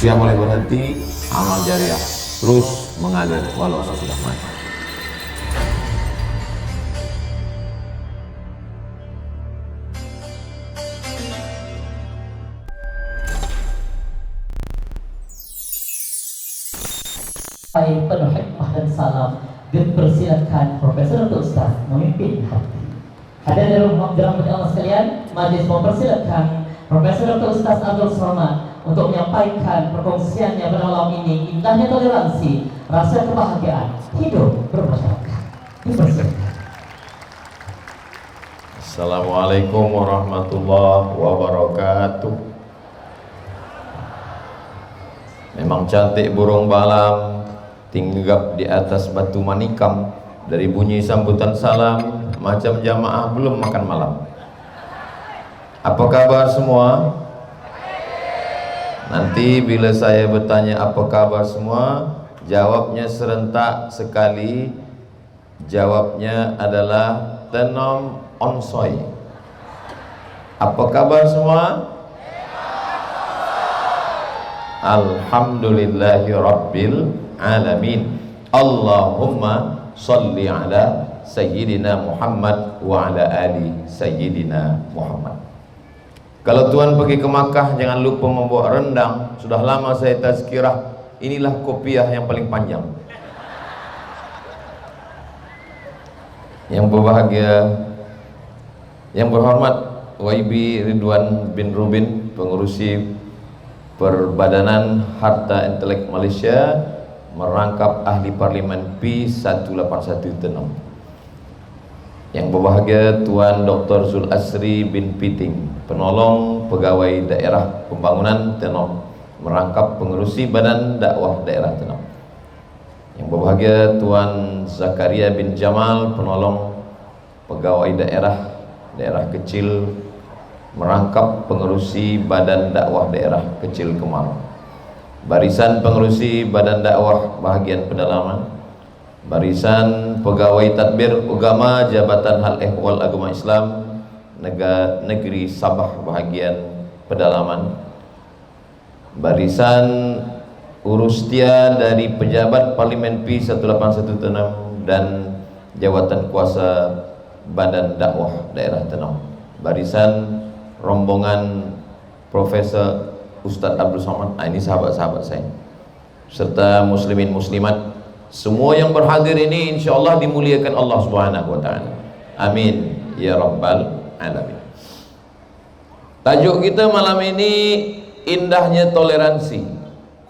Usia boleh berhenti, amal jariah terus mengalir walau sesudah mati. Penuh hikmah dan salam, dipersilakan Profesor atau Ustaz memimpin hati. Hadirin dirahmati Allah sekalian, majelis mempersilakan Profesor atau Ustaz Abdul Somad untuk menyampaikan perkongsiannya pada malam ini. Indahnya toleransi, rasa kebahagiaan hidup bermasyarakat. Dipersilakan. Assalamualaikum warahmatullahi wabarakatuh. Memang cantik burung balam tinggap di atas batu manikam. Dari bunyi sambutan salam macam jamaah belum makan malam. Apa kabar semua? Nanti bila saya bertanya apa kabar semua, jawabnya serentak sekali. Jawabnya adalah tenom onsoy. Apa kabar semua? Alhamdulillahi Rabbil Alamin. Allahumma salli ala Sayyidina Muhammad wa ala ali Sayyidina Muhammad. Kalau Tuan pergi ke Makkah, jangan lupa membawa rendang. Sudah lama saya tazkirah, inilah kopiah yang paling panjang. Yang berbahagia, yang berhormat YB Ridwan bin Rubin, pengurusi Perbadanan Harta Intelek Malaysia, merangkap ahli parlimen P181 Tenom. Yang berbahagia Tuan Dr. Zul Asri bin Piting, penolong pegawai daerah pembangunan Tenom, merangkap pengurusi Badan Dakwah Daerah Tenom. Yang berbahagia Tuan Zakaria bin Jamal, penolong pegawai daerah kecil, merangkap pengurusi Badan Dakwah Daerah Kecil Kemar. Barisan pengurusi Badan Dakwah Bahagian Pedalaman, barisan pegawai tadbir agama Jabatan Hal Ehwal Agama Islam Negeri Sabah Bahagian Pedalaman, barisan urustia dari pejabat Parlimen P181 Tenom dan jawatan kuasa Badan Dakwah Daerah Tenom, barisan rombongan Profesor Ustaz Abdul Somad. Ini sahabat-sahabat saya, serta muslimin muslimat semua yang berhadir ini, insyaallah dimuliakan Allah Subhanahu wa taala. Amin ya rabbal alamin. Tajuk kita malam ini indahnya toleransi.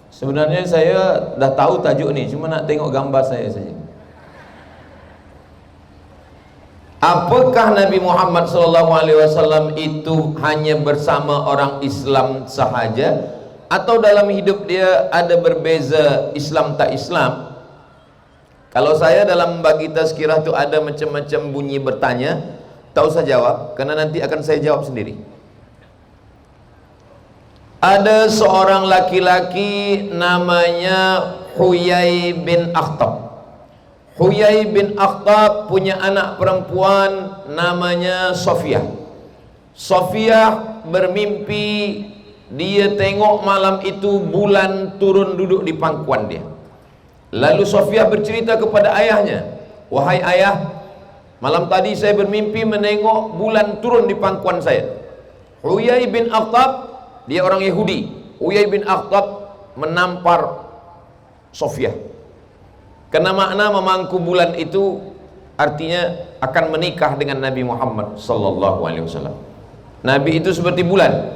Sebenarnya saya dah tahu tajuk ni, cuma nak tengok gambar saya saja. Apakah Nabi Muhammad SAW itu hanya bersama orang Islam sahaja, atau dalam hidup dia ada berbeza Islam tak Islam? Kalau saya dalam bagi tazkirah tu ada macam-macam bunyi bertanya, tak usah jawab, kerana nanti akan saya jawab sendiri. Ada seorang laki-laki namanya Huyai bin Akhtab. Huyai bin Akhtab punya anak perempuan namanya Sofiyah. Sofiyah bermimpi dia tengok malam itu bulan turun duduk di pangkuan dia. Lalu Sofiyah bercerita kepada ayahnya, "Wahai ayah, malam tadi saya bermimpi menengok bulan turun di pangkuan saya." Huyai bin Akhtab, dia orang Yahudi. Huyai bin Akhtab menampar Sofiyah. Karena makna memangku bulan itu artinya akan menikah dengan Nabi Muhammad sallallahu alaihi wasallam. Nabi itu seperti bulan.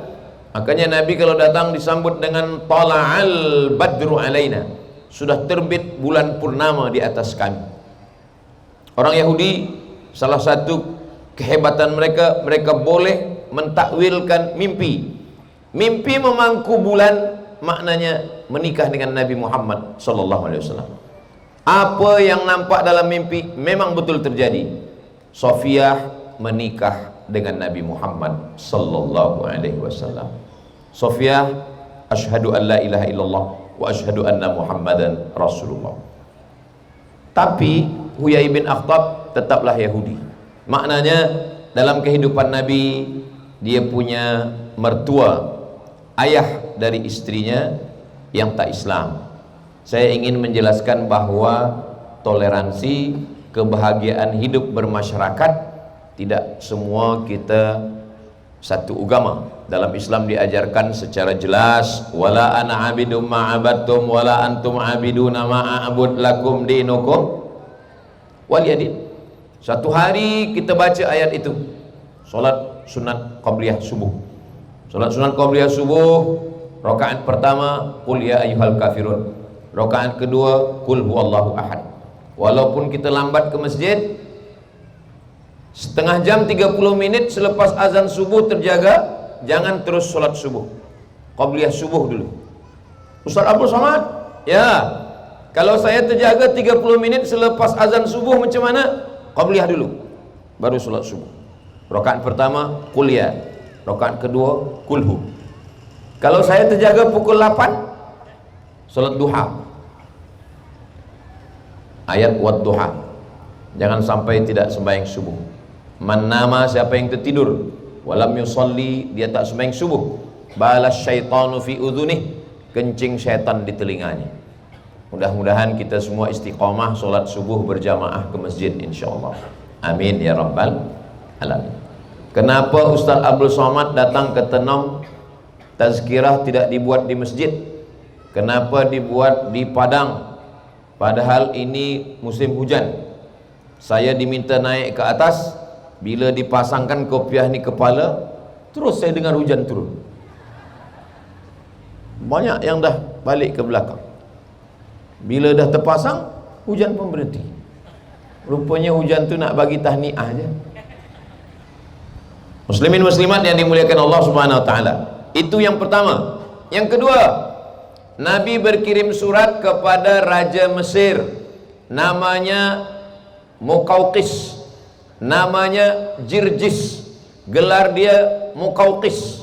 Makanya Nabi kalau datang disambut dengan tala'al badru alaina. Sudah terbit bulan purnama di atas kami. Orang Yahudi, salah satu kehebatan mereka, mereka boleh mentakwilkan mimpi. Mimpi memangku bulan maknanya menikah dengan Nabi Muhammad sallallahu alaihi wasallam. Apa yang nampak dalam mimpi memang betul terjadi. Sofiyah menikah dengan Nabi Muhammad sallallahu alaihi wasallam. Sofiyah, asyhadu an la ilaha illallah wa asyhadu anna Muhammadan Rasulullah. Tapi Huyai bin Akhtab tetaplah Yahudi. Maknanya dalam kehidupan Nabi, dia punya mertua, ayah dari istrinya yang tak Islam. Saya ingin menjelaskan bahwa toleransi, kebahagiaan hidup bermasyarakat, tidak semua kita satu agama. Dalam Islam diajarkan secara jelas, wala ana abidum ma'abattum wala antum abiduna ma'abud lakum dinukum waliyadin. Satu hari kita baca ayat itu, solat sunat qabliyah subuh. Solat sunat qabliyah subuh, rakaat pertama qul ya ayyuhal kafirun, rakaat kedua qul huwallahu ahad. Walaupun kita lambat ke masjid, setengah jam 30 menit selepas azan subuh terjaga, jangan terus solat subuh, qabliyah subuh dulu. Ustaz Abdul Somad, ya, kalau saya terjaga 30 menit selepas azan subuh macam mana? Qabliyah dulu, baru solat subuh. Rakaat pertama qul ya, rakaat kedua kulhu. Kalau saya terjaga pukul 8, solat duha, ayat wad duha, jangan sampai tidak sembahyang subuh. Man nama, siapa yang tertidur, walam yusalli, dia tak sembahyang subuh, balas syaitanu fi udhunih, kencing syaitan di telinganya. Mudah-mudahan kita semua istiqamah solat subuh berjamaah ke masjid insyaallah. Amin ya rabbal alamin. Kenapa Ustaz Abdul Somad datang ke Tenom, tazkirah tidak dibuat di masjid? Kenapa dibuat di Padang? Padahal ini musim hujan. Saya diminta naik ke atas, bila dipasangkan kopiah ni kepala, terus saya dengar hujan turun. Banyak yang dah balik ke belakang. Bila dah terpasang, hujan pun berhenti. Rupanya hujan tu nak bagi tahniah je. Muslimin muslimat yang dimuliakan Allah Subhanahu wa taala. Itu yang pertama. Yang kedua, Nabi berkirim surat kepada Raja Mesir, namanya Muqawqis, namanya Jirjis, gelar dia Muqawqis.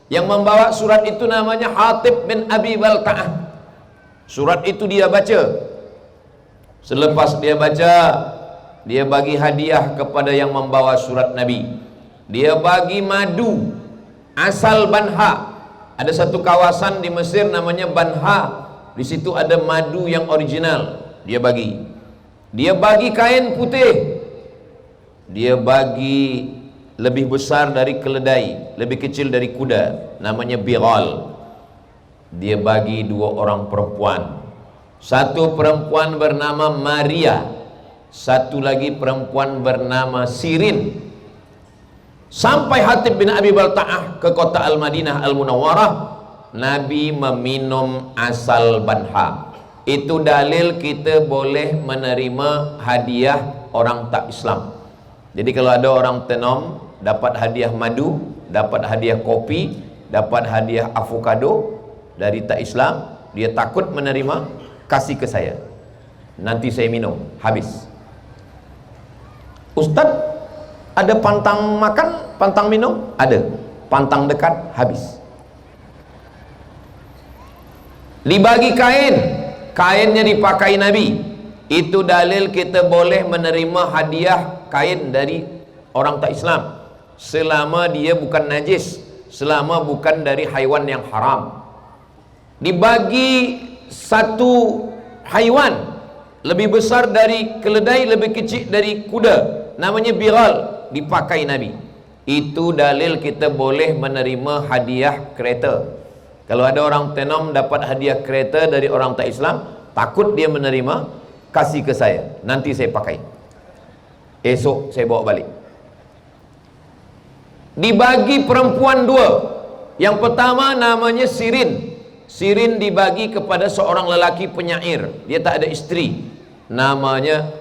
Yang membawa surat itu namanya Hatib bin Abi Balta'ah. Surat itu dia baca. Selepas dia baca, dia bagi hadiah kepada yang membawa surat Nabi. Dia bagi madu asal Banha. Ada satu kawasan di Mesir namanya Banha. Di situ ada madu yang original. Dia bagi. Dia bagi kain putih. Dia bagi lebih besar dari keledai, lebih kecil dari kuda, namanya bighal. Dia bagi 2 orang perempuan. Satu perempuan bernama Maria, satu lagi perempuan bernama Sirin. Sampai Hatib bin Abi Balta'ah ke kota Al-Madinah Al-Munawwarah, Nabi meminum asal Banha. Itu dalil kita boleh menerima hadiah orang tak Islam. Jadi kalau ada orang Tenom dapat hadiah madu, dapat hadiah kopi, dapat hadiah avokado dari tak Islam, dia takut menerima, kasih ke saya, nanti saya minum habis. Ustaz, ada pantang makan, pantang minum? Ada. Pantang dekat, habis. Dibagi kain, kainnya dipakai Nabi. Itu dalil kita boleh menerima hadiah kain dari orang tak Islam, selama dia bukan najis, selama bukan dari haiwan yang haram. Dibagi satu haiwan lebih besar dari keledai, lebih kecil dari kuda, namanya bighal, dipakai Nabi. Itu dalil kita boleh menerima hadiah kereta. Kalau ada orang Tenom dapat hadiah kereta dari orang tak Islam, takut dia menerima, kasih ke saya, nanti saya pakai, esok saya bawa balik. Dibagi perempuan 2. Yang pertama namanya Sirin. Sirin dibagi kepada seorang lelaki penyair, dia tak ada isteri, namanya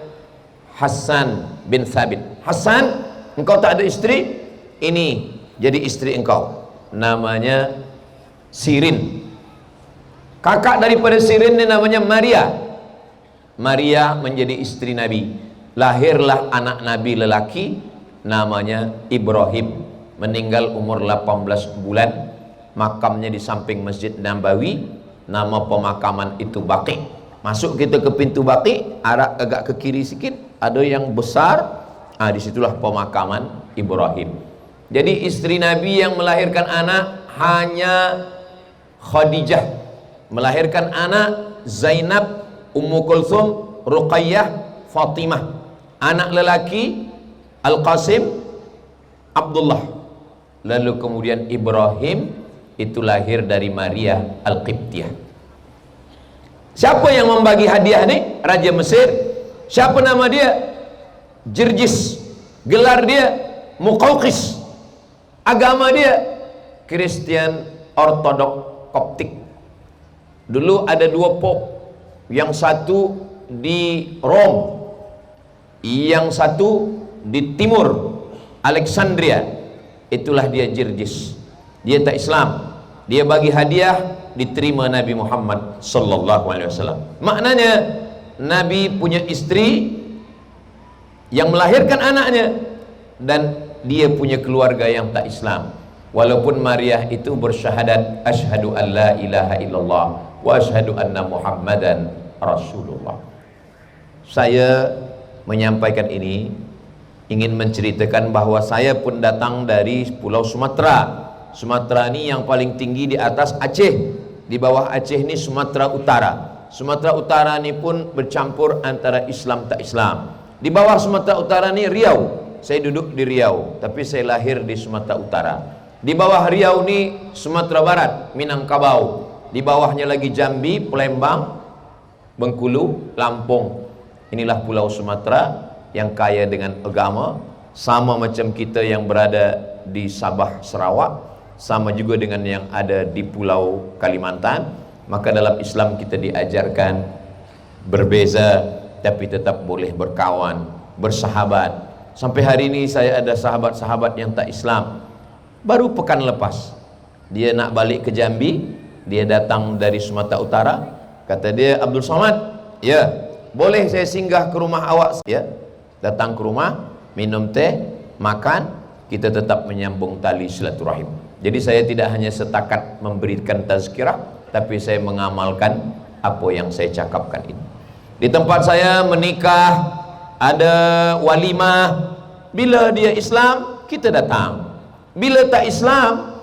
Hassan bin Thabit. Hassan, engkau tak ada isteri, ini jadi isteri engkau, namanya Sirin. Kakak daripada Sirin ini namanya Maria. Maria menjadi istri Nabi. Lahirlah anak Nabi lelaki, namanya Ibrahim. Meninggal umur 18 bulan. Makamnya di samping Masjid Nabawi. Nama pemakaman itu Baqi. Masuk kita ke pintu Baqi, arah agak ke kiri sikit, ada yang besar. Disitulah pemakaman Ibrahim. Jadi istri Nabi yang melahirkan anak hanya Khadijah melahirkan anak Zainab, Ummu Kulthum, Ruqayyah, Fatimah. Anak lelaki Al-Qasim, Abdullah. Lalu kemudian Ibrahim itu lahir dari Maria Al-Qibtiyah. Siapa yang membagi hadiah ni? Raja Mesir. Siapa nama dia? Jirjis. Gelar dia Muqawqis. Agama dia Kristen Ortodok Koptik. Dulu ada dua pop, yang satu di Rom, yang satu di timur Alexandria. Itulah dia Jirjis. Dia tak Islam, dia bagi hadiah, diterima Nabi Muhammad sallallahu alaihi wasallam. Maknanya Nabi punya istri yang melahirkan anaknya, dan dia punya keluarga yang tak Islam. Walaupun Maria itu bersyahadat asyhadu an la ilaha illallah wa asyhadu anna Muhammadan Rasulullah. Saya menyampaikan ini ingin menceritakan bahwa saya pun datang dari Pulau Sumatera. Sumatera ini yang paling tinggi di atas Aceh. Di bawah Aceh ini Sumatera Utara. Sumatera Utara ini pun bercampur antara Islam tak Islam. Di bawah Sumatera Utara ini Riau. Saya duduk di Riau, tapi saya lahir di Sumatera Utara. Di bawah Riau ini Sumatera Barat, Minangkabau. Di bawahnya lagi Jambi, Palembang, Bengkulu, Lampung. Inilah Pulau Sumatera yang kaya dengan agama, sama macam kita yang berada di Sabah, Sarawak, sama juga dengan yang ada di Pulau Kalimantan. Maka dalam Islam kita diajarkan berbeza tapi tetap boleh berkawan, bersahabat. Sampai hari ini saya ada sahabat-sahabat yang tak Islam. Baru pekan lepas dia nak balik ke Jambi, dia datang dari Sumatera Utara. Kata dia, Abdul Somad, ya boleh saya singgah ke rumah awak? Ya, datang ke rumah, minum teh, makan, kita tetap menyambung tali silaturahim. Jadi saya tidak hanya setakat memberikan tazkirah, tapi saya mengamalkan apa yang saya cakapkan ini. Di tempat saya menikah, ada walimah. Bila dia Islam, kita datang. Bila tak Islam,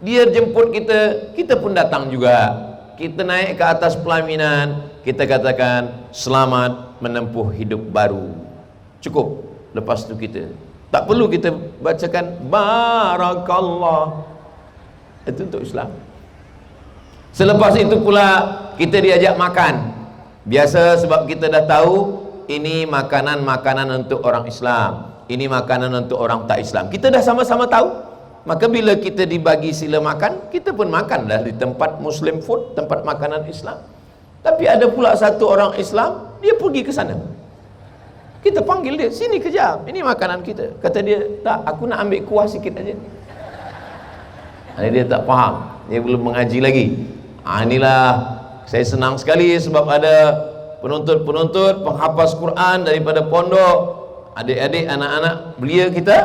dia jemput kita, kita pun datang juga. Kita naik ke atas pelaminan, kita katakan selamat menempuh hidup baru. Cukup. Lepas tu kita tak perlu kita bacakan barakallah. Itu untuk Islam. Selepas itu pula kita diajak makan. Biasa sebab kita dah tahu ini makanan-makanan untuk orang Islam, ini makanan untuk orang tak Islam. Kita dah sama-sama tahu. Maka bila kita dibagi sila makan, kita pun makan dah di tempat Muslim food, tempat makanan Islam. Tapi ada pula satu orang Islam, dia pergi ke sana. Kita panggil dia, sini kejap, ini makanan kita. Kata dia, tak, aku nak ambil kuah sikit aja. Dia tak faham, dia belum mengaji lagi. Inilah saya senang sekali sebab ada penuntut-penuntut penghafaz Quran daripada pondok, adik-adik, anak-anak belia kita.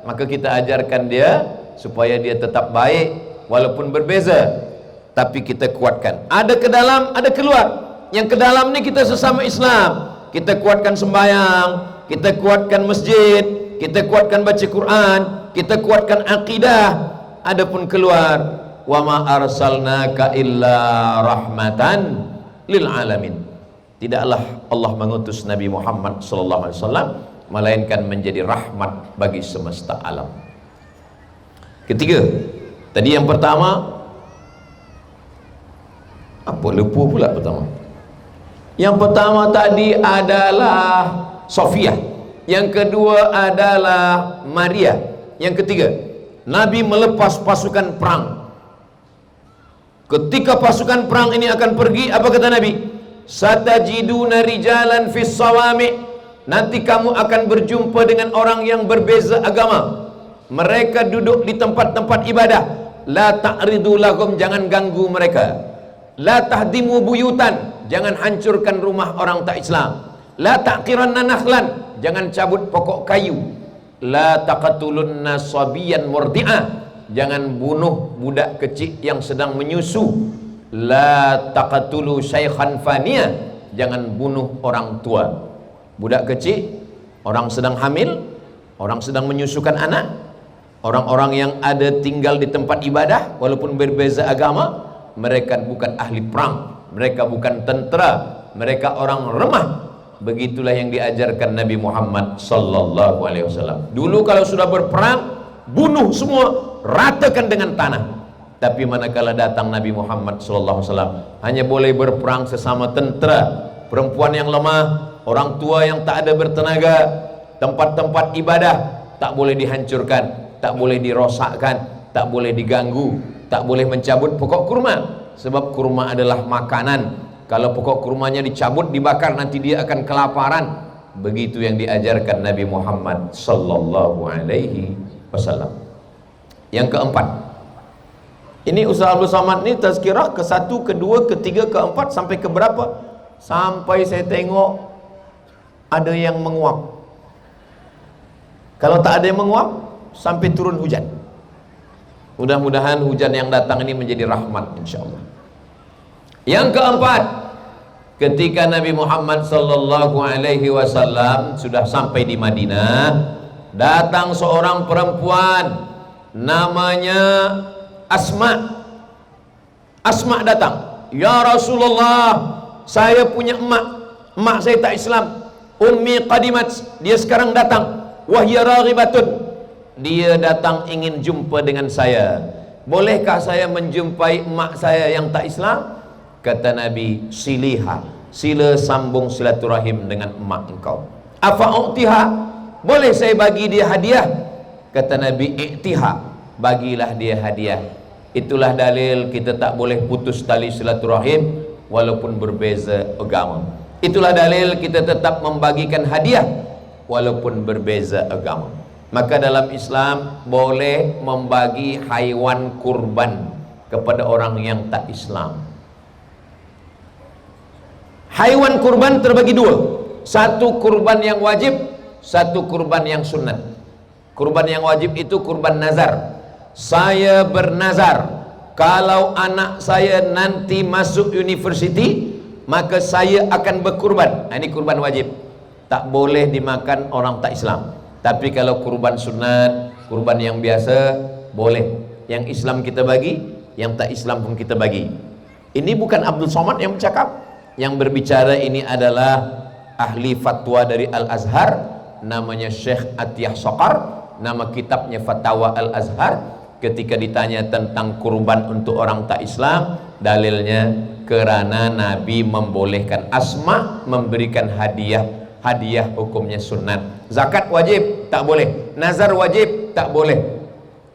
Maka kita ajarkan dia supaya dia tetap baik walaupun berbeza, tapi kita kuatkan. Ada ke dalam, ada keluar. Yang ke dalam ni kita sesama Islam, kita kuatkan sembahyang, kita kuatkan masjid, kita kuatkan baca Quran, kita kuatkan akidah. Adapun keluar, wa ma arsalnaka illa rahmatan lil alamin. Tidaklah Allah mengutus Nabi Muhammad sallallahu alaihi wasallam melainkan menjadi rahmat bagi semesta alam. Ketiga, tadi yang pertama apa, lupa pula pertama. Yang pertama tadi adalah Sofia, yang kedua adalah Maria, yang ketiga Nabi melepas pasukan perang. Ketika pasukan perang ini akan pergi, apa kata Nabi? Satajiduna rijalan fis sawami, nanti kamu akan berjumpa dengan orang yang berbeza agama. Mereka duduk di tempat-tempat ibadah. La ta'ridu lahum, jangan ganggu mereka. La tahdimu buyutan, jangan hancurkan rumah orang tak Islam. La taqiranna nakhlan, jangan cabut pokok kayu. La taqatulunna sabiyan murdi'ah, jangan bunuh budak kecil yang sedang menyusu. La taqatulu syaikhan faniyah, jangan bunuh orang tua. Budak kecil, orang sedang hamil, orang sedang menyusukan anak, orang-orang yang ada tinggal di tempat ibadah walaupun berbeza agama, mereka bukan ahli perang, mereka bukan tentera, mereka orang remah. Begitulah yang diajarkan Nabi Muhammad sallallahu alaihi wasallam. Dulu kalau sudah berperang, bunuh semua, ratakan dengan tanah. Tapi manakala datang Nabi Muhammad sallallahu alaihi wasallam, hanya boleh berperang sesama tentera, perempuan yang lemah, orang tua yang tak ada bertenaga, tempat-tempat ibadah tak boleh dihancurkan, tak boleh dirosakkan, tak boleh diganggu, tak boleh mencabut pokok kurma, sebab kurma adalah makanan. Kalau pokok kurmanya dicabut, dibakar, nanti dia akan kelaparan. Begitu yang diajarkan Nabi Muhammad sallallahu alaihi wasallam. Yang keempat, ini Ustaz Abdul Samad ni tazkirah ke 1, ke 2, ke 3, ke 4 sampai ke berapa? Sampai saya tengok ada yang menguap. Kalau tak ada yang menguap, sampai turun hujan. Mudah-mudahan hujan yang datang ini menjadi rahmat insyaallah. Yang keempat, ketika Nabi Muhammad sallallahu alaihi wasallam sudah sampai di Madinah, datang seorang perempuan namanya Asma. Asma datang, "Ya Rasulullah, saya punya emak saya tak Islam. Ummi qadimat, dia sekarang datang. Wahya raghibatun, dia datang ingin jumpa dengan saya. Bolehkah saya menjumpai emak saya yang tak Islam?" Kata Nabi, "Siliha, sila sambung silaturahim dengan emak engkau." "Afa u'tiha, boleh saya bagi dia hadiah?" Kata Nabi, "I'tiha, bagilah dia hadiah." Itulah dalil kita tak boleh putus tali silaturahim walaupun berbeza agama. Itulah dalil kita tetap membagikan hadiah walaupun berbeza agama. Maka dalam Islam boleh membagi haiwan kurban kepada orang yang tak Islam. Haiwan kurban terbagi dua, satu kurban yang wajib, satu kurban yang sunnat. Kurban yang wajib itu kurban nazar. Saya bernazar, kalau anak saya nanti masuk universiti, maka saya akan berkurban. Ini kurban wajib, tak boleh dimakan orang tak Islam. Tapi kalau kurban sunat, kurban yang biasa, boleh. Yang Islam kita bagi, yang tak Islam pun kita bagi. Ini bukan Abdul Somad yang bercakap. Yang berbicara ini adalah ahli fatwa dari Al-Azhar, namanya Syekh Atiyah Soqar. Nama kitabnya Fatwa Al-Azhar. Ketika ditanya tentang kurban untuk orang tak Islam, dalilnya kerana Nabi membolehkan Asma memberikan hadiah. Hadiah hukumnya sunat. Zakat wajib, tak boleh. Nazar wajib, tak boleh.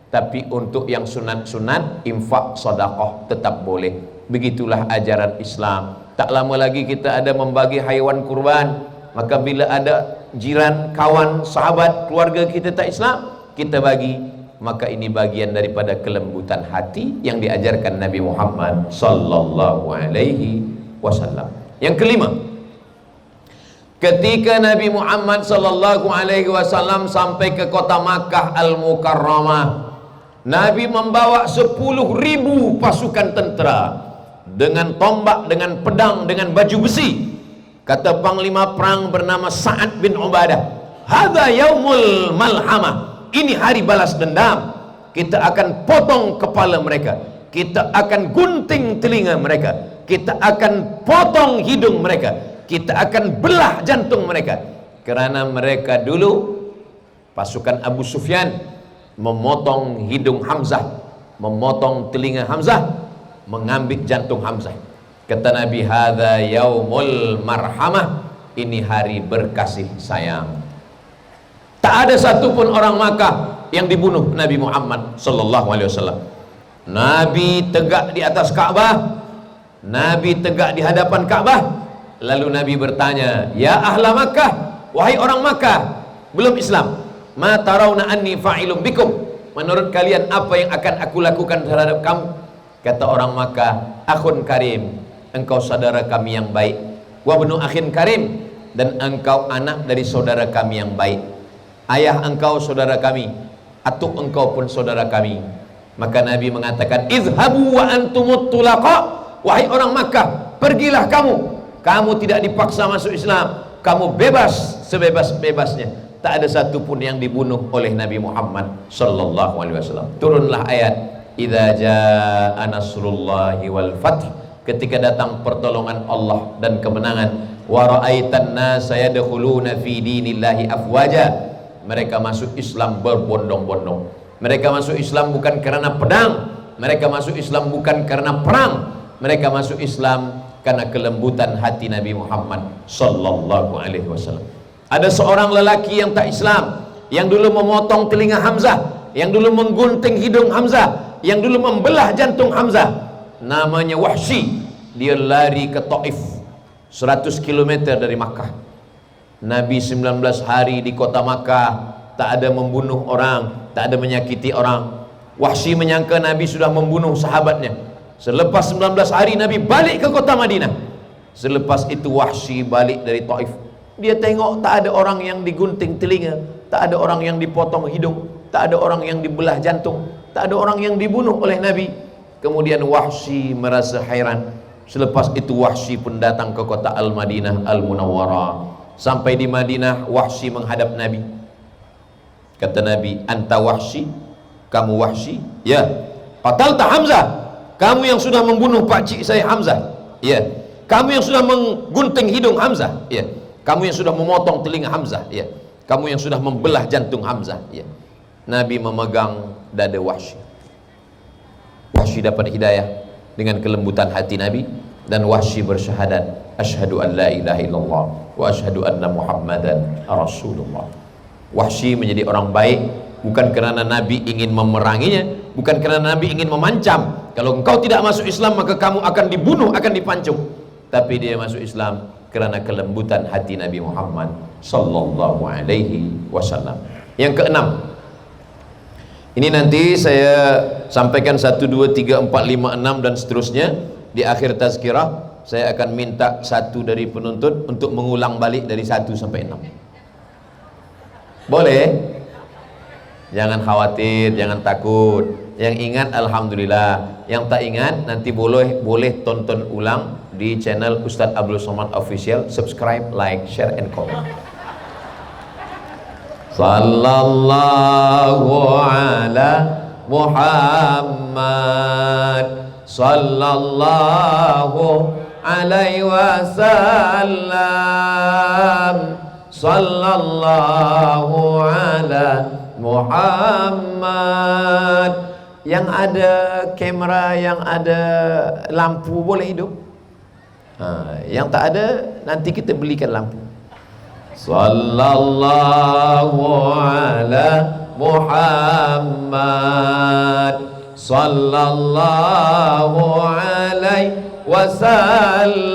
Tapi untuk yang sunat-sunat, infak, sedekah tetap boleh. Begitulah ajaran Islam. Tak lama lagi kita ada membagi haiwan kurban. Maka bila ada jiran, kawan, sahabat, keluarga kita tak Islam, kita bagi. Maka ini bagian daripada kelembutan hati yang diajarkan Nabi Muhammad sallallahu alaihi wasallam. Yang kelima, ketika Nabi Muhammad sallallahu alaihi wasallam sampai ke kota Makkah Al-Mukarramah, Nabi membawa 10.000 pasukan tentera dengan tombak, dengan pedang, dengan baju besi. Kata panglima perang bernama Sa'ad bin Ubadah, "Hadza yaumul malhamah." Ini hari balas dendam. Kita akan potong kepala mereka, kita akan gunting telinga mereka, kita akan potong hidung mereka, kita akan belah jantung mereka. Kerana mereka dulu, pasukan Abu Sufyan, memotong hidung Hamzah, memotong telinga Hamzah, mengambil jantung Hamzah. Kata Nabi, "Hadza yaumul marhamah." Ini hari berkasih sayang. Tak ada satupun orang Makkah yang dibunuh Nabi Muhammad sallallahu alaihi wasallam. Nabi tegak di atas Ka'bah, Nabi tegak di hadapan Ka'bah. Lalu Nabi bertanya, "Ya ahla Makkah, wahai orang Makkah belum Islam, ma tarawna anni fa'ilum bikum?" Menurut kalian apa yang akan aku lakukan terhadap kamu? Kata orang Makkah, "Akhun karim, engkau saudara kami yang baik. Wa ibnu akhin karim, dan engkau anak dari saudara kami yang baik. Ayah engkau saudara kami, atuk engkau pun saudara kami." Maka Nabi mengatakan, "Izhabu wa antumut tulaqa." Wahai orang Makkah, pergilah kamu. Kamu tidak dipaksa masuk Islam. Kamu bebas sebebas-bebasnya. Tak ada satu pun yang dibunuh oleh Nabi Muhammad sallallahu alaihi wasallam. Turunlah ayat, idza jaa nasrullahi wal fath, ketika datang pertolongan Allah dan kemenangan, wa ra'aitan nasa yadkhuluna fi dinillahi afwaja, mereka masuk Islam berbondong-bondong. Mereka masuk Islam bukan karena pedang, mereka masuk Islam bukan karena perang, mereka masuk Islam karena kelembutan hati Nabi Muhammad sallallahu alaihi wasallam. Ada seorang lelaki yang tak Islam, yang dulu memotong telinga Hamzah, yang dulu menggunting hidung Hamzah, yang dulu membelah jantung Hamzah, namanya Wahsy. Dia lari ke Taif, 100 km dari Makkah. Nabi 19 hari di kota Makkah, tak ada membunuh orang, tak ada menyakiti orang. Wahsy menyangka Nabi sudah membunuh sahabatnya. Selepas 19 hari Nabi balik ke kota Madinah. Selepas itu Wahsy balik dari Taif. Dia tengok tak ada orang yang digunting telinga, tak ada orang yang dipotong hidung, tak ada orang yang dibelah jantung, tak ada orang yang dibunuh oleh Nabi. Kemudian Wahsy merasa hairan. Selepas itu Wahsy pun datang ke kota Al-Madinah Al-Munawwarah. Sampai di Madinah, Wahsy menghadap Nabi. Kata Nabi, anta Wahsy, kamu Wahsy? Ya. Qatalta Hamzah, kamu yang sudah membunuh pakcik saya Hamzah? Ya. Kamu yang sudah menggunting hidung Hamzah? Ya. Kamu yang sudah memotong telinga Hamzah? Ya. Kamu yang sudah membelah jantung Hamzah? Ya. Nabi memegang dada Wahsy. Wahsy dapat hidayah dengan kelembutan hati Nabi, dan Wahsy bersyahadat, asyhadu an la ilaha illallah wa asyhadu anna Muhammadan Rasulullah. Wahsy menjadi orang baik bukan kerana Nabi ingin memeranginya, bukan kerana Nabi ingin memancam, kalau engkau tidak masuk Islam maka kamu akan dibunuh, akan dipancung. Tapi dia masuk Islam kerana kelembutan hati Nabi Muhammad sallallahu alaihi wasallam. Yang keenam, ini nanti saya sampaikan 1, 2, 3, 4, 5, 6 dan seterusnya. Di akhir tazkirah saya akan minta satu dari penuntut untuk mengulang balik dari 1 sampai 6. Boleh? Jangan khawatir, jangan takut. Yang ingat alhamdulillah, yang tak ingat nanti boleh tonton ulang di channel Ustadz Abdul Somad Official. Subscribe, like, share and comment. Sallallahu ala Muhammad, sallallahu alaihi wasallam, sallallahu ala Muhammad. Yang ada kamera, yang ada lampu boleh hidup. Yang tak ada nanti kita belikan lampu. Sallallahu ala Muhammad, sallallahu alaihi wasallam,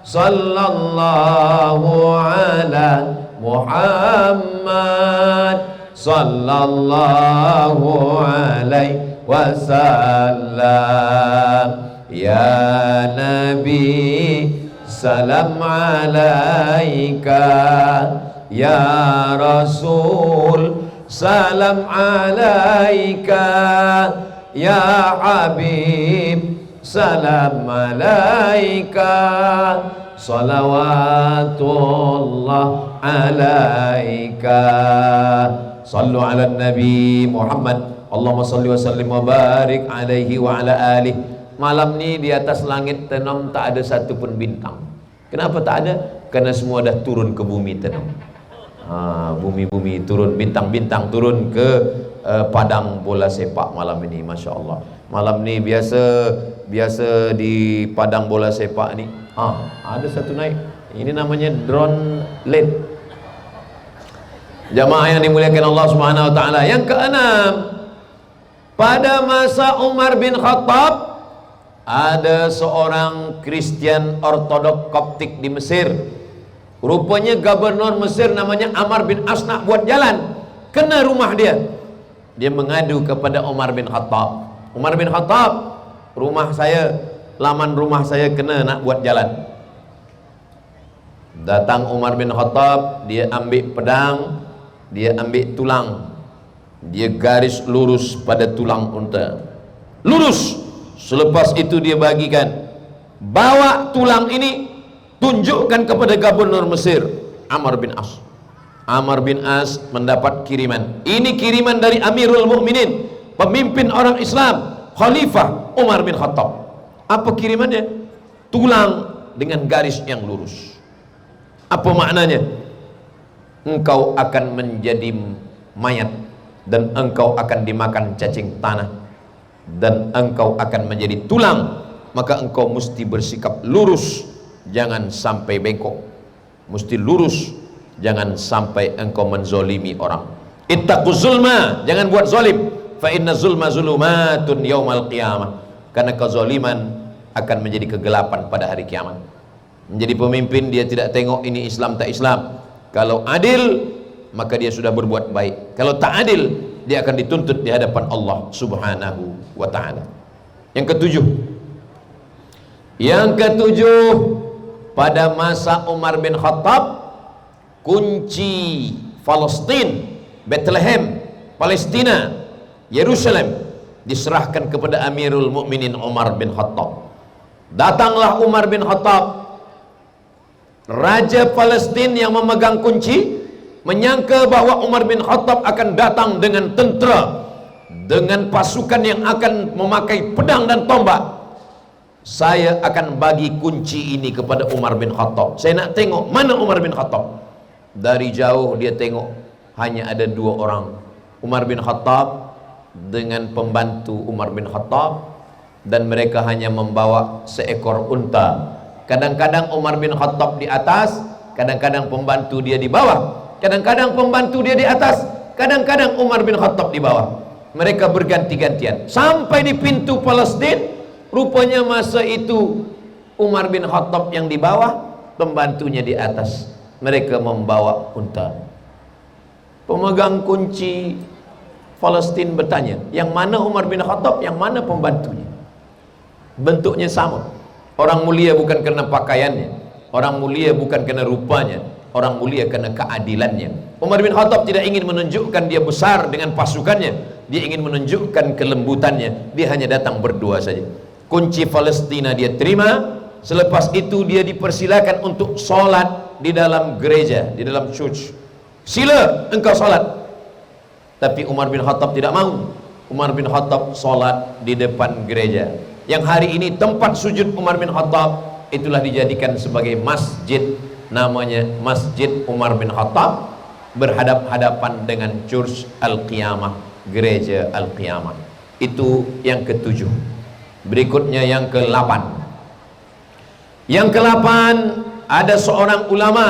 sallallahu ala Muhammad, sallallahu alaihi wasallam. Ya Nabi, salam alaika. Ya Rasul, salam alaika. Ya Habib, salam alaika. Salawatullah alaika. Sallu ala Nabi Muhammad. Allahumma salli wa sallim wa barik alaihi wa ala alihi. Malam ni di atas langit tenang tak ada satu pun bintang. Kenapa tak ada? Karena semua dah turun ke bumi tenang. Bumi-bumi turun, bintang-bintang turun ke padang bola sepak malam ini. Masya Allah. Malam ni biasa di padang bola sepak ni ada satu naik. Ini namanya drone LED. Jamaah yang dimuliakan Allah Subhanahu wa taala. Yang keenam, pada masa Umar bin Khattab ada seorang Kristian Ortodok Koptik di Mesir. Rupanya gubernur Mesir namanya Amr bin As nak buat jalan, kena rumah dia. Dia mengadu kepada Umar bin Khattab. Umar bin Khattab, laman rumah saya kena nak buat jalan. Datang Umar bin Khattab, dia ambil pedang, dia ambil tulang, dia garis lurus pada tulang unta, lurus. Selepas itu dia bagikan, bawa tulang ini, tunjukkan kepada gubernur Mesir Amr bin As. Amr bin As mendapat kiriman. Ini kiriman dari Amirul Mukminin pemimpin orang Islam, Khalifah Umar bin Khattab. Apa kirimannya? Tulang dengan garis yang lurus. Apa maknanya? Engkau akan menjadi mayat, dan engkau akan dimakan cacing tanah, dan engkau akan menjadi tulang. Maka engkau mesti bersikap lurus, jangan sampai bengkok. Mesti lurus, jangan sampai engkau menzolimi orang. Ittaquz zulma, jangan buat zalim. Fa inna zulma zulumatun yaumal qiyamah. Karena kezaliman akan menjadi kegelapan pada hari kiamat. Menjadi pemimpin dia tidak tengok ini Islam tak Islam. Kalau adil maka dia sudah berbuat baik. Kalau tak adil dia akan dituntut di hadapan Allah Subhanahu wa taala. Yang ketujuh, pada masa Umar bin Khattab, kunci Palestina, Bethlehem, Palestina, Yerusalem diserahkan kepada Amirul Mukminin Umar bin Khattab. Datanglah Umar bin Khattab, Raja Palestina yang memegang kunci, menyangka bahwa Umar bin Khattab akan datang dengan tentera, dengan pasukan yang akan memakai pedang dan tombak. Saya akan bagi kunci ini kepada Umar bin Khattab. Saya nak tengok mana Umar bin Khattab. Dari jauh dia tengok hanya ada dua orang, Umar bin Khattab dengan pembantu Umar bin Khattab, dan mereka hanya membawa seekor unta. Kadang-kadang Umar bin Khattab di atas, kadang-kadang pembantu dia di bawah, kadang-kadang pembantu dia di atas, kadang-kadang Umar bin Khattab di bawah. Mereka berganti-gantian sampai di pintu Palestina. Rupanya masa itu Umar bin Khattab yang di bawah, pembantunya di atas. Mereka membawa unta. Pemegang kunci Palestina bertanya, yang mana Umar bin Khattab, yang mana pembantunya? Bentuknya sama. Orang mulia bukan karena pakaiannya, orang mulia bukan karena rupanya, orang mulia karena keadilannya. Umar bin Khattab tidak ingin menunjukkan dia besar dengan pasukannya, dia ingin menunjukkan kelembutannya. Dia hanya datang berdua saja. Kunci Palestina dia terima. Selepas itu dia dipersilakan untuk sholat di dalam gereja, di dalam church. Sila engkau sholat. Tapi Umar bin Khattab tidak mau. Umar bin Khattab sholat di depan gereja, yang hari ini tempat sujud Umar bin Khattab itulah dijadikan sebagai masjid, namanya Masjid Umar bin Khattab, berhadap-hadapan dengan Church Al-Qiyamah, gereja Al-Qiyamah. Itu yang ketujuh. Berikutnya yang ke-8. Yang ke-8, ada seorang ulama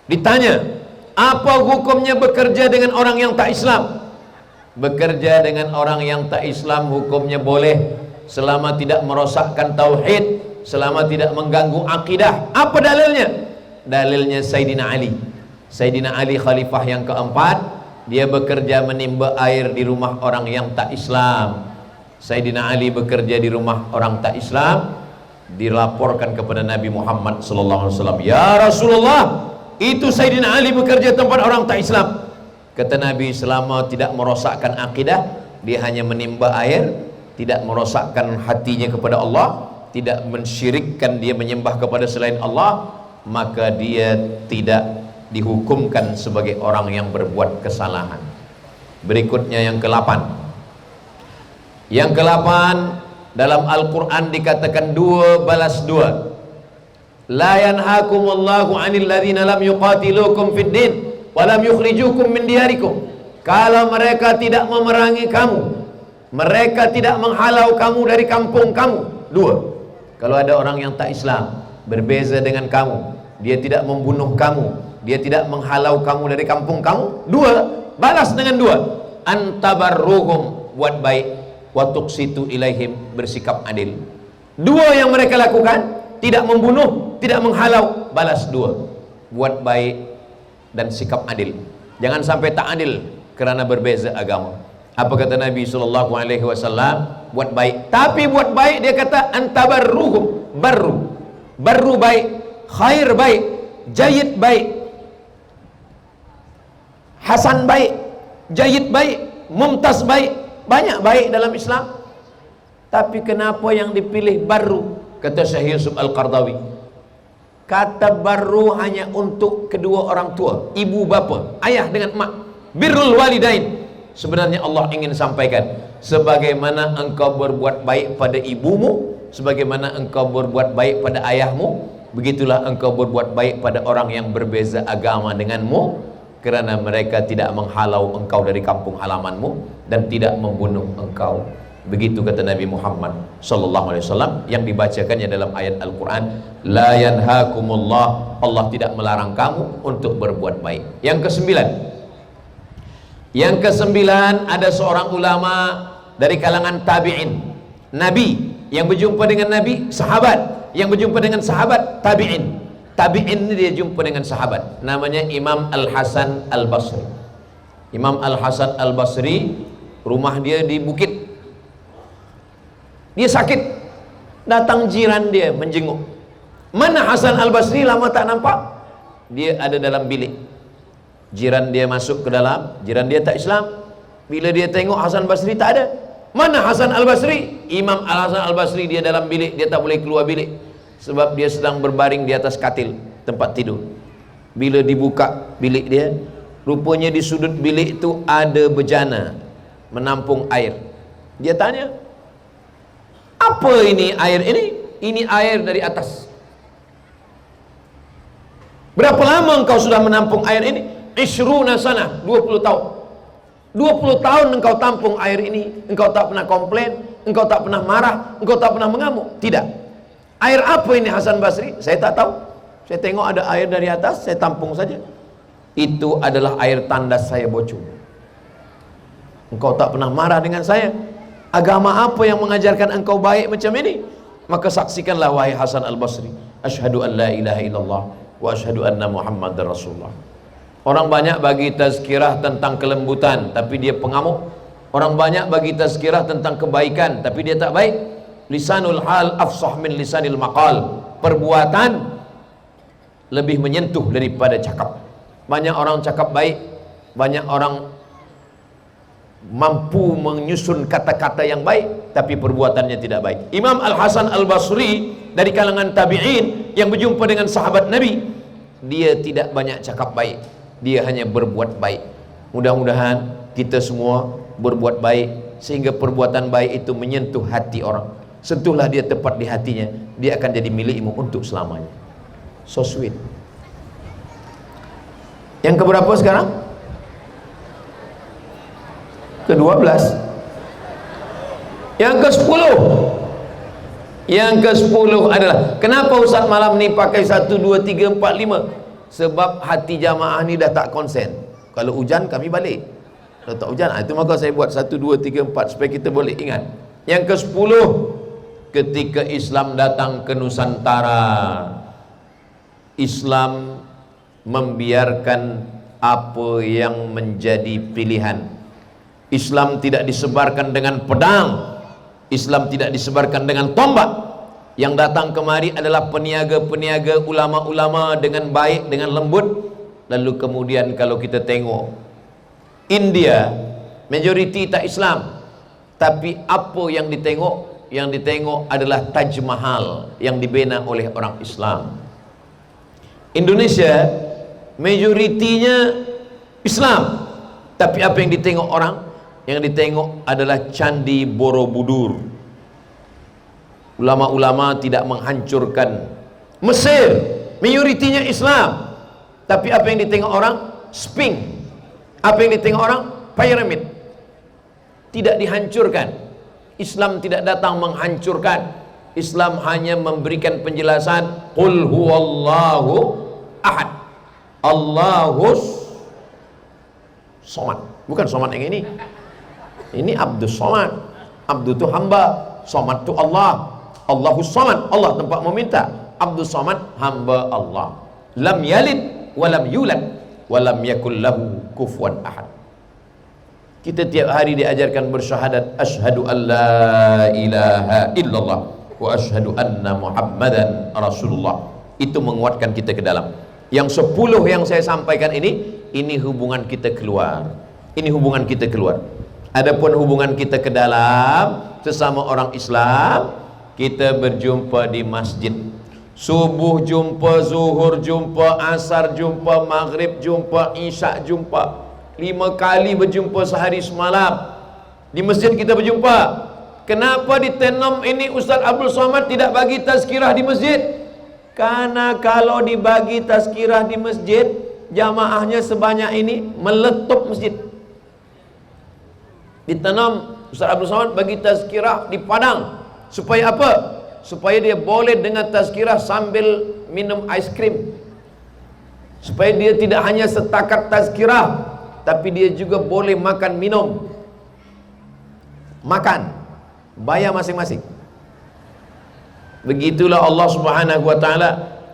ditanya, apa hukumnya bekerja dengan orang yang tak Islam? Bekerja dengan orang yang tak Islam hukumnya boleh, selama tidak merosakkan tauhid, selama tidak mengganggu akidah. Apa dalilnya? Dalilnya Sayyidina Ali. Sayyidina Ali khalifah yang keempat, dia bekerja menimba air di rumah orang yang tak Islam. Sayyidina Ali bekerja di rumah orang tak Islam, dilaporkan kepada Nabi Muhammad SAW. Ya Rasulullah, itu Sayyidina Ali bekerja tempat orang tak Islam. Kata Nabi, selama tidak merosakkan akidah, dia hanya menimba air, tidak merosakkan hatinya kepada Allah, tidak mensyirikkan dia menyembah kepada selain Allah, maka dia tidak dihukumkan sebagai orang yang berbuat kesalahan. Berikutnya yang ke-8. Yang ke-8, dalam Al-Quran dikatakan dua balas dua. La yanhakumullahu 'anil ladzina lam yuqatilukum fid din wa lam yukhrijukum min diyarikum. Kalau mereka tidak memerangi kamu, mereka tidak menghalau kamu dari kampung kamu. Dua. Kalau ada orang yang tak Islam, berbeza dengan kamu, dia tidak membunuh kamu, dia tidak menghalau kamu dari kampung kamu. Dua, balas dengan dua. Antabarruhum, buat baik. Wa tuqsitu ilaihim, bersikap adil. Dua yang mereka lakukan, tidak membunuh, tidak menghalau, balas dua. Buat baik dan sikap adil. Jangan sampai tak adil kerana berbeza agama. Apa kata Nabi SAW? Buat baik. Tapi buat baik dia kata antabarruhum, barru baik, khair baik, jayid baik, hasan baik, jayid baik, mumtaz baik. Banyak baik dalam Islam. Tapi kenapa yang dipilih barru? Kata Syekh Yusuf Al-Qardawi, kata barru hanya untuk kedua orang tua, ibu bapa, ayah dengan mak. Birrul walidain, Sebenarnya Allah ingin sampaikan, sebagaimana engkau berbuat baik pada ibumu, sebagaimana engkau berbuat baik pada ayahmu, begitulah engkau berbuat baik pada orang yang berbeza agama denganmu, kerana mereka tidak menghalau engkau dari kampung halamanmu dan tidak membunuh engkau. Begitu kata Nabi Muhammad sallallahu alaihi wasallam, yang dibacakannya dalam ayat Al-Qur'an, la yanhakumullah, Allah tidak melarang kamu untuk berbuat baik. Yang kesembilan, ada seorang ulama dari kalangan tabi'in, nabi yang berjumpa dengan nabi, sahabat yang berjumpa dengan sahabat, tabi'in. Tabi'in ini dia jumpa dengan sahabat, namanya Imam Al-Hasan Al-Basri. Imam Al-Hasan Al-Basri, rumah dia di bukit. Dia sakit, datang jiran dia menjenguk. Mana Hasan Al-Basri, lama tak nampak. Dia ada dalam bilik. Jiran dia masuk ke dalam, jiran dia tak Islam. Bila dia tengok Hasan Basri tak ada. Mana Hasan Al-Basri? Imam Al-Hasan Al-Basri dia dalam bilik, dia tak boleh keluar bilik sebab dia sedang berbaring di atas katil tempat tidur. Bila dibuka bilik dia, rupanya di sudut bilik itu ada bejana menampung air. Dia tanya, apa ini air ini? Ini air dari atas. Berapa lama engkau sudah menampung air ini? Ishruna sana, 20 tahun. 20 tahun engkau tampung air ini, engkau tak pernah komplain, engkau tak pernah marah, engkau tak pernah mengamuk. Tidak. Air apa ini Hasan Basri? Saya tak tahu. Saya tengok ada air dari atas, saya tampung saja. Itu adalah air tandas saya bocor. Engkau tak pernah marah dengan saya. Agama apa yang mengajarkan engkau baik macam ini? Maka saksikanlah wahai Hasan Al-Basri, asyhadu an la ilaha illallah wa asyhadu anna Muhammadar Rasulullah. Orang banyak bagi tazkirah tentang kelembutan, tapi dia pengamuk. Orang banyak bagi tazkirah tentang kebaikan, tapi dia tak baik. Lisanul hal afsah min lisanil maqal. Perbuatan lebih menyentuh daripada cakap. Banyak orang cakap baik, banyak orang mampu menyusun kata-kata yang baik, tapi perbuatannya tidak baik. Imam Al-Hasan Al-Basri dari kalangan tabi'in yang berjumpa dengan sahabat Nabi, dia tidak banyak cakap baik, dia hanya berbuat baik. Mudah-mudahan kita semua berbuat baik sehingga perbuatan baik itu menyentuh hati orang. Sentuhlah dia tepat di hatinya, dia akan jadi milikmu untuk selamanya. So sweet. Yang keberapa sekarang? Ke-12. Yang ke-10. Yang ke-10 adalah, kenapa Ustaz malam ni pakai 1, 2, 3, 4, 5? Sebab hati jamaah ni dah tak konsen. Kalau hujan kami balik, kalau tak hujan, itu maka saya buat 1, 2, 3, 4 supaya kita boleh ingat. Yang ke-10, ketika Islam datang ke Nusantara, Islam membiarkan apa yang menjadi pilihan. Islam tidak disebarkan dengan pedang, Islam tidak disebarkan dengan tombak. Yang datang kemari adalah peniaga-peniaga, ulama-ulama dengan baik, dengan lembut. Lalu kemudian kalau kita tengok India, majoriti tak Islam, tapi apa yang ditengok? Yang ditengok adalah Taj Mahal yang dibina oleh orang Islam. Indonesia majoritinya Islam, tapi apa yang ditengok orang? Yang ditengok adalah Candi Borobudur. Ulama-ulama tidak menghancurkan Mesir, majoritinya Islam, tapi apa yang ditengok orang? Sphinx. Apa yang ditengok orang? Piramid. Tidak dihancurkan. Islam tidak datang menghancurkan. Islam hanya memberikan penjelasan, qul huwallahu ahad, Allahus somad. Bukan somad yang ini. Ini Abdus Somad. Abdu itu hamba, somad itu Allah. Allahus somad, Allah tempat meminta. Abdus Somad, hamba Allah. Lam yalid walam yulad walam yakul lahu kufuwan ahad. Kita tiap hari diajarkan bersyahadat asyhadu an la ilaha illallah wa asyhadu anna Muhammadan Rasulullah. Itu menguatkan kita ke dalam. Yang 10 yang saya sampaikan ini hubungan kita keluar. Ini hubungan kita keluar. Adapun hubungan kita ke dalam sesama orang Islam, kita berjumpa di masjid. Subuh jumpa, zuhur jumpa, asar jumpa, maghrib jumpa, isya jumpa. 5 kali berjumpa sehari semalam. Di masjid kita berjumpa. Kenapa di Tenom ini Ustaz Abdul Somad tidak bagi tazkirah di masjid? Karena kalau dibagi tazkirah di masjid, jamaahnya sebanyak ini meletup masjid. Di Tenom Ustaz Abdul Somad bagi tazkirah di Padang. Supaya apa? Supaya dia boleh dengar tazkirah sambil minum ais krim. Supaya dia tidak hanya setakat tazkirah, tapi dia juga boleh makan minum. Makan, bayar masing-masing. Begitulah Allah Subhanahu wa taala.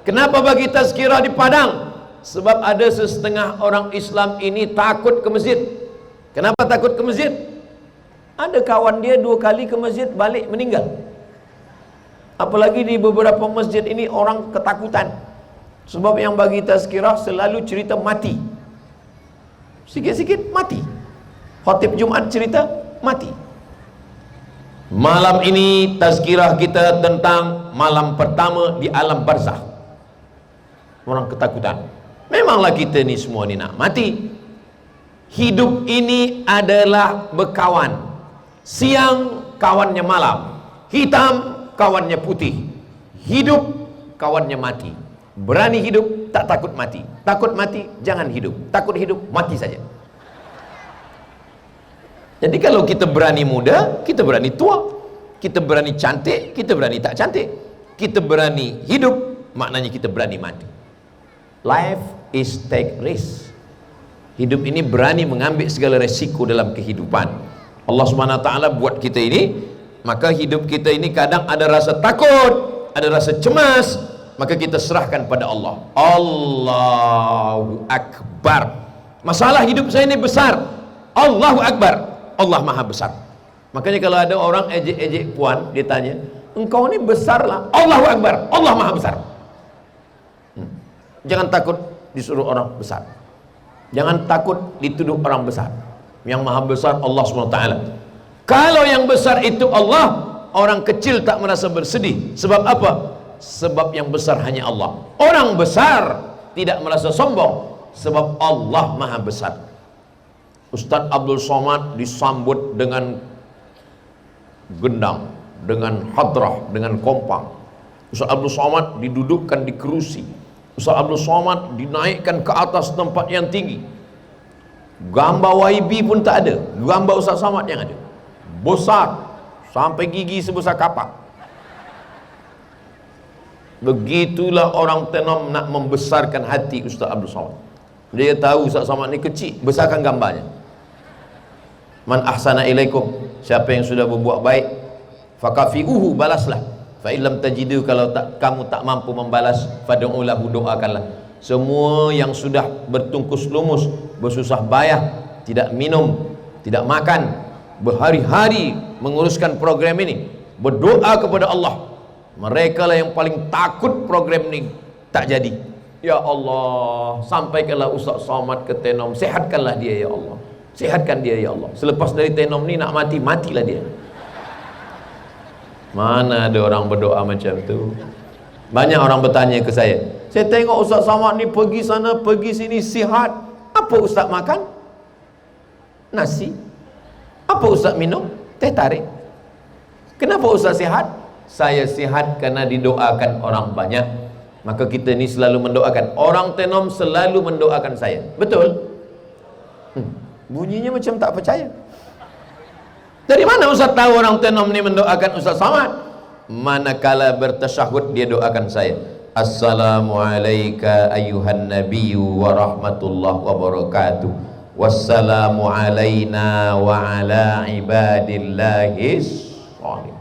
Kenapa bagi tazkirah di Padang? Sebab ada setengah orang Islam ini takut ke masjid. Kenapa takut ke masjid? Ada kawan dia 2 kali ke masjid balik meninggal. Apalagi di beberapa masjid ini orang ketakutan. Sebab yang bagi tazkirah selalu cerita mati. Sikit-sikit mati. Khatib Jumat cerita mati. Malam ini tazkirah kita tentang malam pertama di alam barzakh. Orang ketakutan. Memanglah kita ni semua ni nak mati. Hidup ini adalah berkawan. Siang kawannya malam, hitam kawannya putih. Hidup kawannya mati. Berani hidup, tak takut mati. Takut mati, jangan hidup. Takut hidup, mati saja. Jadi kalau kita berani muda, kita berani tua. Kita berani cantik, kita berani tak cantik. Kita berani hidup, maknanya kita berani mati. Life is take risk. Hidup ini berani mengambil segala resiko dalam kehidupan. Allah Subhanahu wa taala buat kita ini, maka hidup kita ini kadang ada rasa takut, ada rasa cemas, maka kita serahkan pada Allah. Allahu Akbar. Masalah hidup saya ini besar. Allahu Akbar. Allah Maha Besar. Makanya kalau ada orang ejek-ejek puan, dia tanya, engkau ini besar lah. Allahu Akbar. Allah Maha Besar. Jangan takut disuruh orang besar. Jangan takut dituduh orang besar. Yang Maha Besar Allah SWT. Kalau yang besar itu Allah, orang kecil tak merasa bersedih. Sebab apa? Sebab yang besar hanya Allah. Orang besar tidak merasa sombong, sebab Allah Maha Besar. Ustaz Abdul Somad disambut dengan gendang, dengan hadrah, dengan kompang. Ustaz Abdul Somad didudukkan di kerusi. Ustaz Abdul Somad dinaikkan ke atas tempat yang tinggi. Gambar YB pun tak ada, gambar Ustaz Somad yang ada. Besar, sampai gigi sebesar kapak. Begitulah orang Tenom nak membesarkan hati Ustaz Abdul Somad. Dia tahu Ustaz Somad ni kecil, besarkan gambarnya. Man ahsana ilaikum, siapa yang sudah berbuat baik, fakafiuhu, balaslah. Fa illam tajidu, kalau kamu tak mampu membalas, fad'ulahu, doakanlah. Semua yang sudah bertungkus lumus, bersusah payah, tidak minum, tidak makan, berhari-hari menguruskan program ini, berdoa kepada Allah, mereka lah yang paling takut program ini tak jadi. Ya Allah, sampaikanlah Ustaz Somad ke Tenom, sehatkanlah dia ya Allah. Sehatkan dia ya Allah. Selepas dari Tenom ni nak mati, matilah dia. Mana ada orang berdoa macam tu? Banyak orang bertanya ke saya tengok Ustaz Somad ni pergi sana pergi sini sihat. Apa Ustaz makan? Nasi. Apa Ustaz minum? Teh tarik. Kenapa Ustaz sihat? Saya sihat karena didoakan orang banyak. Maka kita ni selalu mendoakan. Orang Tenom selalu mendoakan saya. Betul? Bunyinya macam tak percaya. Dari mana Ustaz tahu orang Tenom ni mendoakan Ustaz Somad? Manakala bertasyahud dia doakan saya. Assalamualaikum ayuhan nabiyyu wa rahmatullahi wa barakatuh. Wassalamu alaina wa ala ibadillahis shalihin.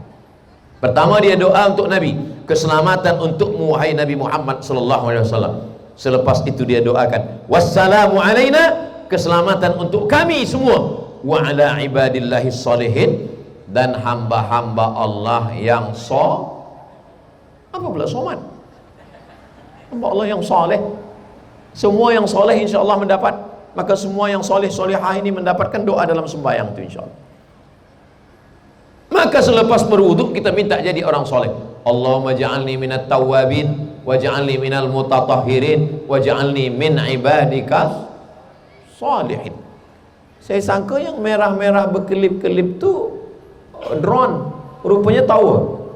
Pertama dia doa untuk Nabi, keselamatan untukmu wahai Nabi Muhammad sallallahu alaihi wasallam. Selepas itu dia doakan, wassalamu alaina, keselamatan untuk kami semua, wa ala ibadillahis shalihin, dan hamba-hamba Allah yang apa pula Somad? Hamba Allah yang soleh. Semua yang soleh insya-Allah mendapat. Maka semua yang soleh solehah ini mendapatkan doa dalam sembahyang itu insya-Allah. Maka selepas berwuduk kita minta jadi orang soleh. Allahumma ja'alni minat tawwabin wa ja'alni minal mutatahhirin wa ja'alni min ibadika sholihin. Saya sangka yang merah-merah berkelip-kelip tu drone, rupanya tower.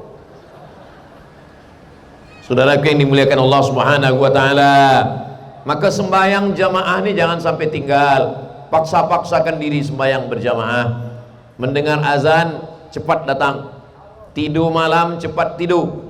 Saudaraku yang dimuliakan Allah Subhanahu wa taala, maka sembahyang jamaah ni jangan sampai tinggal. Paksa-paksakan diri sembahyang berjamaah. Mendengar azan cepat datang. Tidur malam cepat tidur.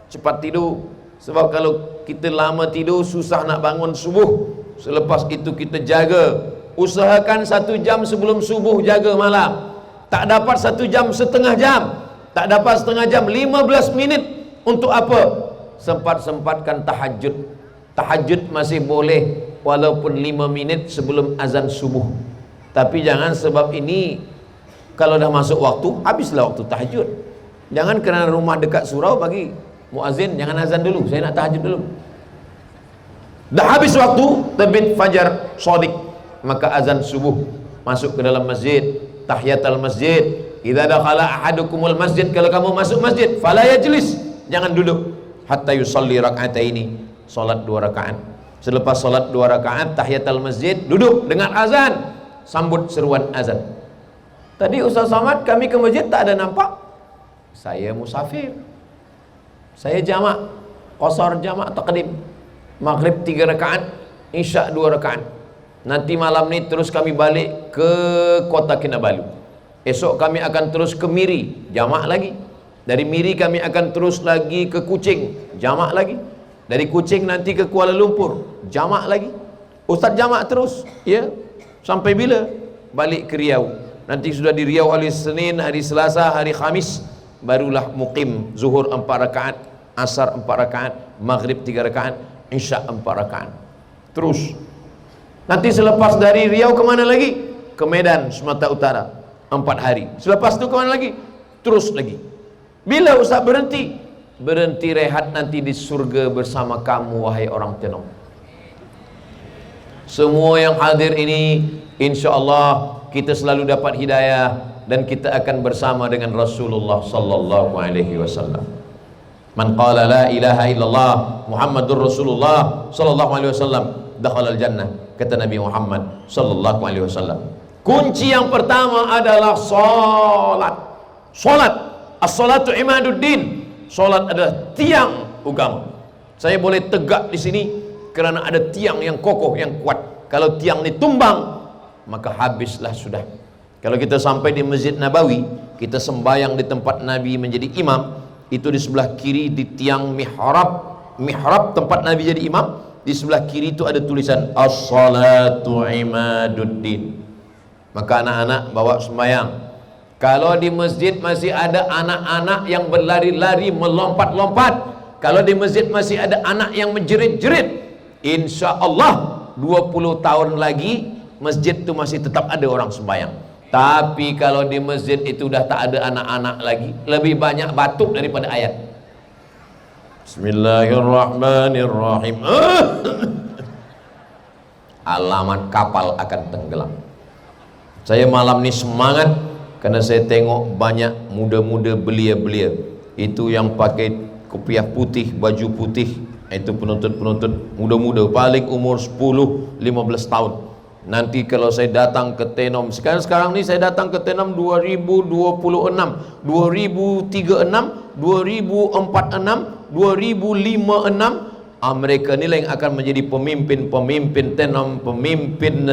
Cepat tidur. Sebab kalau kita lama tidur susah nak bangun subuh. Selepas itu kita jaga. Usahakan 1 jam sebelum subuh jaga malam. Tak dapat 1 jam, setengah jam. Tak dapat setengah jam, 15 minit. Untuk apa? Sempat-sempatkan tahajud. Tahajud masih boleh walaupun 5 minit sebelum azan subuh. Tapi jangan sebab ini kalau dah masuk waktu, habislah waktu tahajud. Jangan kerana rumah dekat surau bagi muazin, jangan azan dulu, saya nak tahajud dulu. Dah habis waktu terbit fajar shadiq, maka azan subuh, masuk ke dalam masjid, tahiyatul masjid. Idza dakhala ahadukumul masjid, kalau kamu masuk masjid, fala yajlis, jangan duduk hatta yusalli rak'ataini, salat 2 rakaat. Selepas salat 2 rakaat tahiyatul masjid, duduk dengar azan, sambut seruan azan. Tadi Ustaz Somad kami ke masjid tak ada nampak. Saya musafir. Saya jamak, qasar jamak taqdim. Maghrib 3 rakaat, Isya 2 rakaat. Nanti malam ni terus kami balik ke Kota Kinabalu. Esok kami akan terus ke Miri, jamak lagi. Dari Miri kami akan terus lagi ke Kuching, jamak lagi. Dari Kuching nanti ke Kuala Lumpur, jamak lagi. Ustaz jamak terus, ya. Sampai bila? Balik ke Riau. Nanti sudah di Riau hari Senin, hari Selasa, hari Khamis, barulah muqim. Zuhur 4 rakaat, Asar 4 rakaat, Maghrib 3 rakaat, Isya 4 rakaat. Terus. Nanti selepas dari Riau kemana lagi? Ke Medan, Sumatera Utara, 4 hari. Selepas itu kemana lagi? Terus lagi. Bila Ustaz berhenti? Berhenti rehat nanti di surga bersama kamu, wahai orang Tenom. Semua yang hadir ini, insya-Allah kita selalu dapat hidayah dan kita akan bersama dengan Rasulullah sallallahu alaihi wasallam. Man qala la ilaha illallah Muhammadur Rasulullah sallallahu alaihi wasallam dakhala al-jannah, kata Nabi Muhammad sallallahu alaihi wasallam. Kunci yang pertama adalah salat. Salat, as-salatu imaduddin. Salat adalah tiang agama. Saya boleh tegak di sini kerana ada tiang yang kokoh, yang kuat. Kalau tiang ini tumbang, maka habislah sudah. Kalau kita sampai di Masjid Nabawi, kita sembahyang di tempat Nabi menjadi imam, itu di sebelah kiri di tiang mihrab. Mihrab tempat Nabi jadi imam, di sebelah kiri itu ada tulisan as-salatu imaduddin. Maka anak-anak bawa sembahyang. Kalau di masjid masih ada anak-anak yang berlari-lari, melompat-lompat, kalau di masjid masih ada anak yang menjerit-jerit, insya Allah 20 tahun lagi masjid itu masih tetap ada orang sembahyang. Tapi kalau di masjid itu dah tak ada anak-anak lagi, lebih banyak batuk daripada ayat. Bismillahirrahmanirrahim. Alamat kapal akan tenggelam. Saya malam ni semangat karena saya tengok banyak muda-muda belia-belia. Itu yang pakai kopiah putih, baju putih, itu penonton-penonton muda-muda, paling umur 10-15 tahun. Nanti kalau saya datang ke Tenom, sekarang ni saya datang ke Tenom 2026, 2036, 2046, 2056. Mereka ni lah yang akan menjadi pemimpin Tenom, pemimpin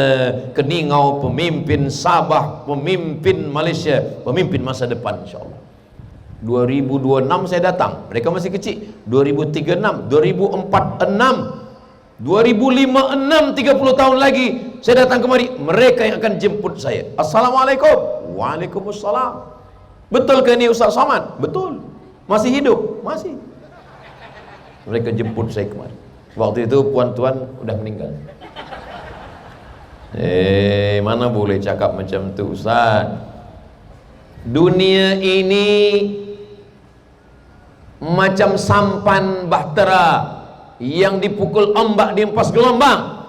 Keningau, pemimpin Sabah, pemimpin Malaysia, pemimpin masa depan insyaAllah. 2026 saya datang, mereka masih kecil. 2036, 2046, 2056, 30 tahun lagi saya datang kemari, mereka yang akan jemput saya. Assalamualaikum. Waalaikumsalam. Betul ke ini Ustaz Somad? Betul. Masih hidup? Masih. Mereka jemput saya kemari. Waktu itu puan-tuan udah meninggal. Mana boleh cakap macam tu Ustaz. Dunia ini macam sampan bahtera yang dipukul ombak dihempas gelombang.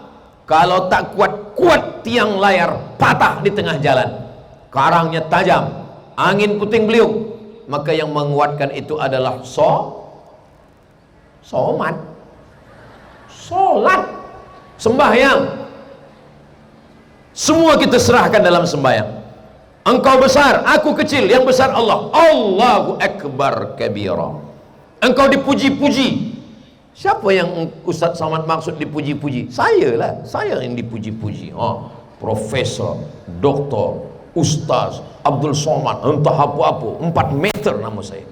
Kalau tak kuat tiang layar patah di tengah jalan. Karangnya tajam, angin puting beliung. Maka yang menguatkan itu adalah somat, salat, sembahyang. Semua kita serahkan dalam sembahyang. Engkau besar, aku kecil, yang besar Allah. Allahu Akbar kabira. Engkau dipuji-puji. Siapa yang Ustaz Somad maksud dipuji-puji? Saya lah, saya yang dipuji-puji. Profesor, doktor, Ustaz Abdul Somad, entah apa-apa, 4 meter nama saya.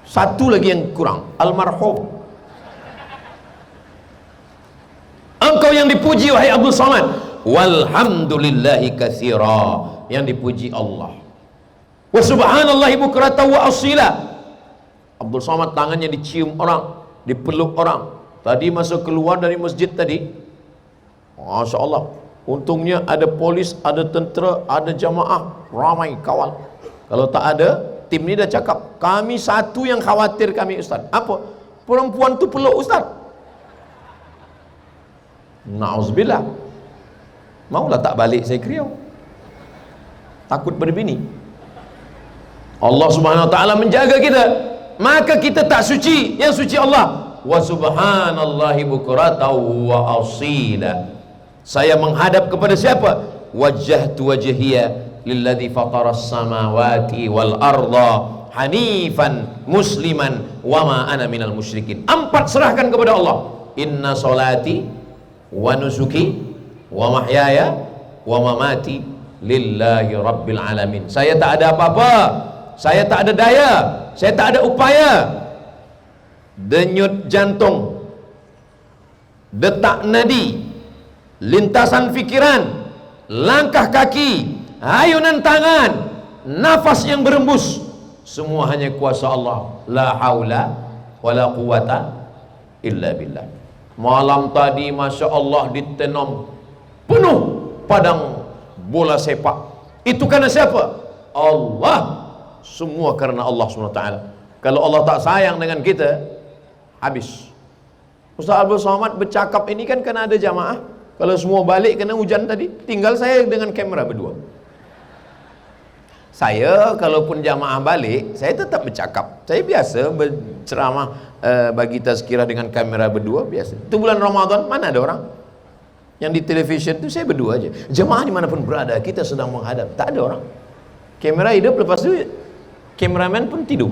Satu lagi yang kurang, almarhum. Engkau yang dipuji wahai Abdul Somad. Walhamdulillahi katsira, yang dipuji Allah. Wa subhanallahi bukratan wa asila. Abdul Somad tangannya dicium orang, dipeluk orang. Tadi masa keluar dari masjid tadi, Masya Allah, untungnya ada polis, ada tentera, ada jamaah, ramai kawal. Kalau tak ada, tim ni dah cakap, kami satu yang khawatir kami Ustaz. Apa? Perempuan tu peluk Ustaz. Na'udzubillah. Maulah tak balik saya ke Riau, takut berbini. Allah Subhanahu Wa Taala menjaga kita, maka kita tak suci, yang suci Allah. Wa subhanallahi bukratan wa asila. Saya menghadap kepada siapa? Wajjahtu wajhiya lilladzi fataras samawati wal arda hanifan musliman wa ma ana minal musyrikin. 4 serahkan kepada Allah. Inna salati wa nusuki wa mahyaya wa mamati lillahi rabbil alamin. Saya tak ada apa-apa, saya tak ada daya, saya tak ada upaya. Denyut jantung, detak nadi, lintasan fikiran, langkah kaki, ayunan tangan, nafas yang berembus, semua hanya kuasa Allah. La haula wala quwata illa billah. Malam tadi Masya Allah ditenam penuh padang bola sepak. Itu karena siapa? Allah. Semua karena Allah SWT. Kalau Allah tak sayang dengan kita, habis. Ustaz Abdul Somad bercakap ini kan kena ada jamaah. Kalau semua balik kena hujan tadi, tinggal saya dengan kamera berdua. Saya kalaupun jamaah balik, saya tetap bercakap. Saya biasa berceramah bagi tazkirah dengan kamera berdua, biasa. Itu bulan Ramadan, mana ada orang? Yang di televisyen itu saya berdua aja. Jemaah dimanapun berada, kita sedang menghadap, tak ada orang. Kamera hidup, lepas itu kameraman pun tidur.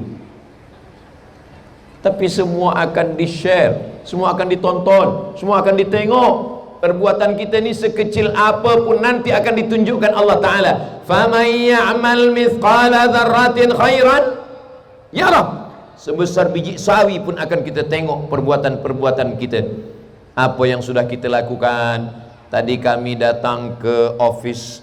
Tapi semua akan di-share, semua akan ditonton, semua akan ditengok. Perbuatan kita ni sekecil apapun nanti akan ditunjukkan Allah Ta'ala. فَمَنْ يَعْمَلْ مِثْقَالَ ذَرَّةٍ خَيْرًا يَرَهُ. Sebesar biji sawi pun akan kita tengok perbuatan-perbuatan kita. Apa yang sudah kita lakukan. Tadi kami datang ke office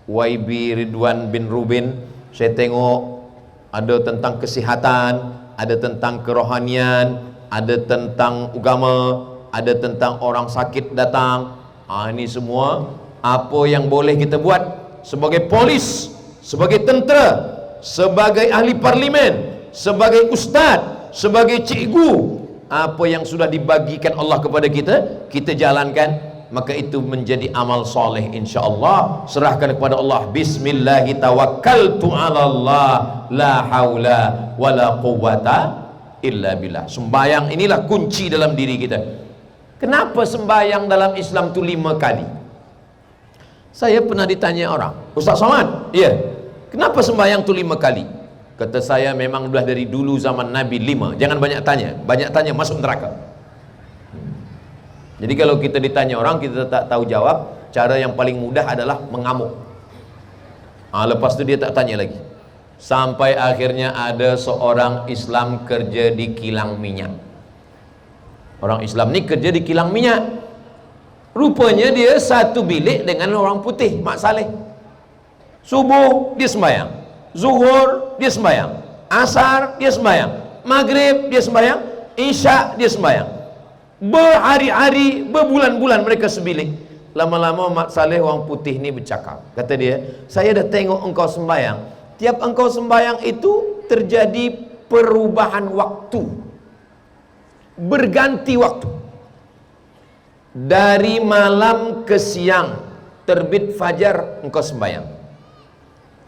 YB Ridwan bin Rubin. Saya tengok ada tentang kesihatan, ada tentang kerohanian, ada tentang agama, ada tentang orang sakit datang. Ini semua apa yang boleh kita buat sebagai polis, sebagai tentera, sebagai ahli parlimen, sebagai ustaz, sebagai cikgu. Apa yang sudah dibagikan Allah kepada kita, kita jalankan, maka itu menjadi amal soleh insyaAllah. Serahkan kepada Allah. Bismillahi tawakkaltu ala Allah, la haula wala quwwata illa billah. Sembayang inilah kunci dalam diri kita. Kenapa sembayang dalam Islam itu 5 kali? Saya pernah ditanya orang, Ustaz Somad, iya, kenapa sembayang itu 5 kali? Kata saya, memang sudah dari dulu zaman Nabi 5. Jangan banyak tanya masuk neraka. Jadi kalau kita ditanya orang, kita tak tahu jawab, cara yang paling mudah adalah mengamuk. Lepas itu dia tak tanya lagi. Sampai akhirnya ada seorang Islam kerja di kilang minyak. Orang Islam ni kerja di kilang minyak. Rupanya dia satu bilik dengan orang putih, Mak Saleh. Subuh dia sembahyang, Zuhur dia sembahyang, Asar dia sembahyang, Maghrib dia sembahyang, Isya dia sembahyang. Berhari-hari, berbulan-bulan mereka sebilik. Lama-lama Mak Saleh orang putih ni bercakap. Kata dia, saya dah tengok engkau sembahyang. Tiap engkau sembahyang itu terjadi perubahan waktu, berganti waktu. Dari malam ke siang, terbit fajar engkau sembahyang,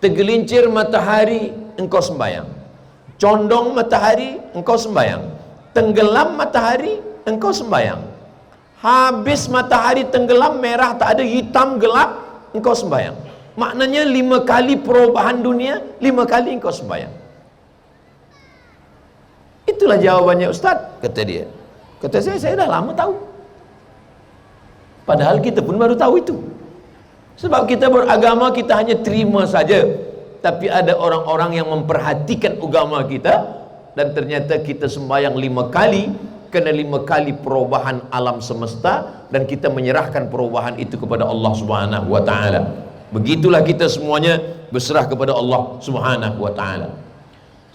tergelincir matahari engkau sembahyang, condong matahari engkau sembahyang, tenggelam matahari engkau sembahyang. Habis matahari tenggelam, merah tak ada, hitam gelap, engkau sembahyang. Maknanya 5 kali perubahan dunia, 5 kali engkau sembahyang. Itulah jawabannya Ustaz, kata dia. Kata saya dah lama tahu. Padahal kita pun baru tahu itu. Sebab kita beragama, kita hanya terima saja. Tapi ada orang-orang yang memperhatikan agama kita, dan ternyata kita sembahyang 5 kali, kena 5 kali perubahan alam semesta, dan kita menyerahkan perubahan itu kepada Allah Subhanahu wa taala. Begitulah kita semuanya berserah kepada Allah Subhanahu wa taala.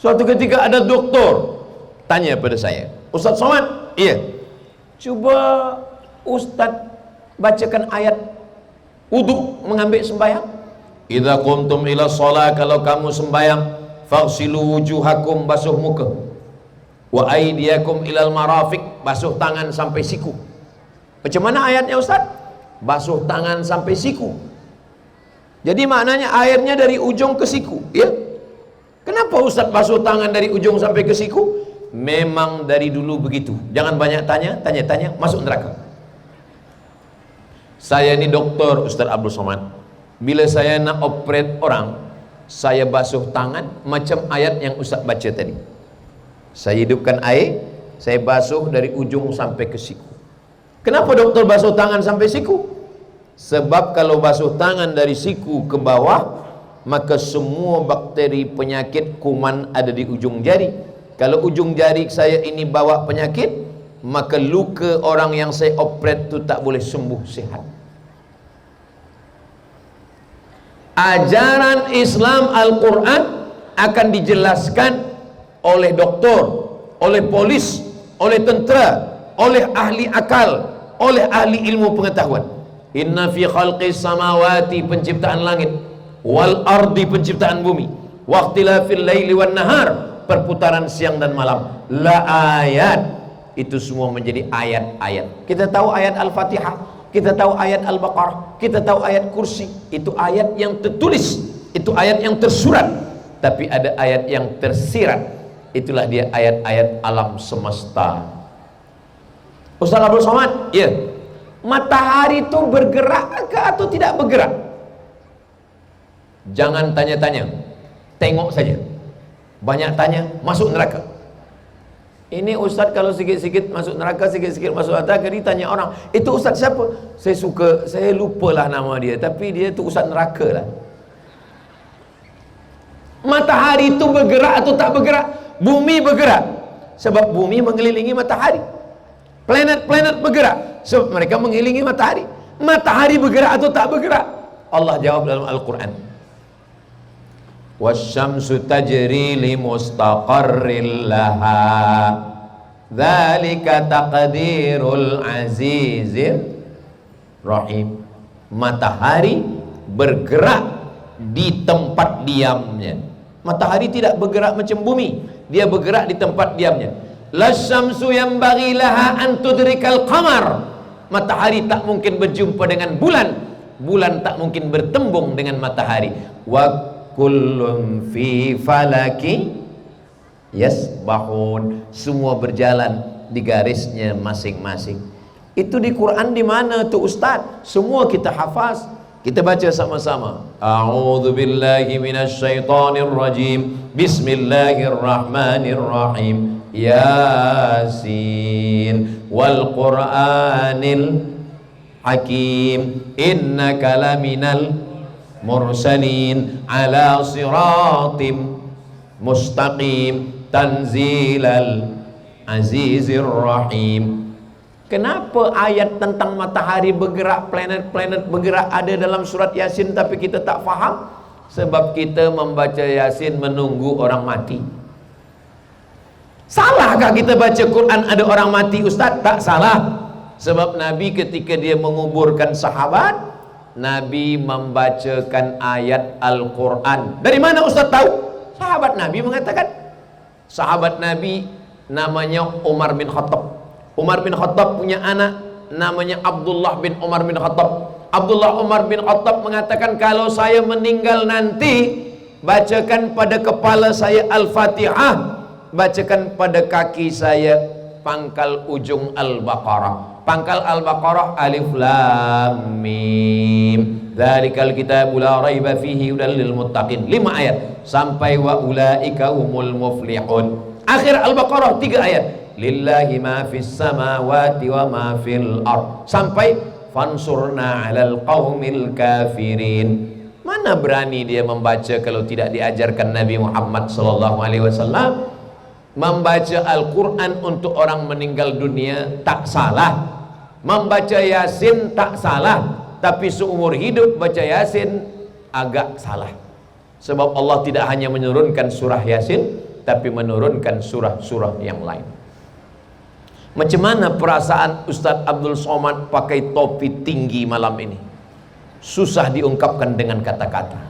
Suatu ketika ada doktor tanya pada saya, "Ustaz Somad, iya, cuba Ustaz bacakan ayat wudu mengambil sembahyang. Idza qumtum ila shalah, kalau kamu sembahyang, faghsilu wujuhakum, basuh muka, wa aydiyakum ilal marafiq, basuh tangan sampai siku." Macam mana ayatnya Ustaz? Basuh tangan sampai siku. Jadi maknanya airnya dari ujung ke siku, ya? Kenapa Ustaz basuh tangan dari ujung sampai ke siku? Memang dari dulu begitu. Jangan banyak tanya, masuk neraka. Saya ini doktor Ustaz Abdul Somad. Bila saya nak operate orang, saya basuh tangan macam ayat yang Ustaz baca tadi. Saya hidupkan air, saya basuh dari ujung sampai ke siku. Kenapa doktor basuh tangan sampai siku? Sebab kalau basuh tangan dari siku ke bawah, maka semua bakteri, penyakit, kuman ada di ujung jari. Kalau ujung jari saya ini bawa penyakit, maka luka orang yang saya operate itu tak boleh sembuh sihat. Ajaran Islam Al-Quran akan dijelaskan oleh doktor, oleh polis, oleh tentera, oleh ahli akal, oleh ahli ilmu pengetahuan. Inna fi khalqis samawati, penciptaan langit, wal ardi, penciptaan bumi, waqtilafil laili wan nahar, perputaran siang dan malam, la ayat, itu semua menjadi ayat-ayat. Kita tahu ayat Al-Fatihah, kita tahu ayat Al-Baqarah, kita tahu ayat Kursi. Itu ayat yang tertulis, itu ayat yang tersurat. Tapi ada ayat yang tersirat, itulah dia ayat-ayat alam semesta. Ustaz Abdul Somad, ya, matahari itu bergerak ke atau tidak bergerak? Jangan tanya-tanya, tengok saja. Banyak tanya, masuk neraka. Ini Ustaz kalau sikit-sikit masuk neraka, sikit-sikit masuk neraka, ditanya orang, itu Ustaz siapa? Saya lupalah nama dia, tapi dia itu Ustaz neraka lah. Matahari itu bergerak atau tak bergerak? Bumi bergerak, sebab bumi mengelilingi matahari. Planet-planet bergerak, sebab mereka mengelilingi matahari. Matahari bergerak atau tak bergerak? Allah jawab dalam Al-Quran, wasyamsu tajri li mustaqarril laha, dzalika taqdirul azizir rahim. Matahari bergerak di tempat diamnya. Matahari tidak bergerak macam bumi, dia bergerak di tempat diamnya. Lasyamsu yanbaghi laha an tudrikal qamar, matahari tak mungkin berjumpa dengan bulan, bulan tak mungkin bertembung dengan matahari. Wa kullun fi falaki yasbahun, semua berjalan di garisnya masing-masing. Itu di Quran di mana tuh Ustaz? Semua kita hafaz. Kita baca sama-sama. A'udzu billahi minasyaitonir rajim. Bismillahirrahmanirrahim. Yasin wal Qur'anil Hakim. Innaka laminal mursalin ala siratim mustaqim tanzilal azizir rahim. Kenapa ayat tentang matahari bergerak, planet-planet bergerak ada dalam surat Yasin tapi kita tak faham? Sebab kita membaca Yasin menunggu orang mati. Salahkah kita baca Quran ada orang mati Ustaz? Tak salah. Sebab Nabi ketika dia menguburkan sahabat, Nabi membacakan ayat Al-Quran. Dari mana Ustaz tahu? Sahabat Nabi mengatakan. Sahabat Nabi namanya Umar bin Khattab. Umar bin Khattab punya anak namanya Abdullah bin Umar bin Khattab. Abdullah Umar bin Khattab mengatakan, kalau saya meninggal nanti, bacakan pada kepala saya Al-Fatihah, bacakan pada kaki saya pangkal ujung Al-Baqarah. Pangkal Al-Baqarah alif lam mim. Dzalikal kitabu la raiba fihi hudal lil muttaqin. 5 ayat sampai wa ulaika humul muflihun. Akhir Al-Baqarah 3 ayat. Lillahi ma fis samawati wa ma fil ard. Sampai fansurna 'alal qaumil kafirin. Mana berani dia membaca kalau tidak diajarkan Nabi Muhammad sallallahu alaihi wasallam? Membaca Al-Quran untuk orang meninggal dunia tak salah, membaca Yasin tak salah, tapi seumur hidup baca Yasin agak salah. Sebab Allah tidak hanya menurunkan surah Yasin, tapi menurunkan surah-surah yang lain. Macam mana perasaan Ustaz Abdul Somad pakai topi tinggi malam ini? Susah diungkapkan dengan kata-kata.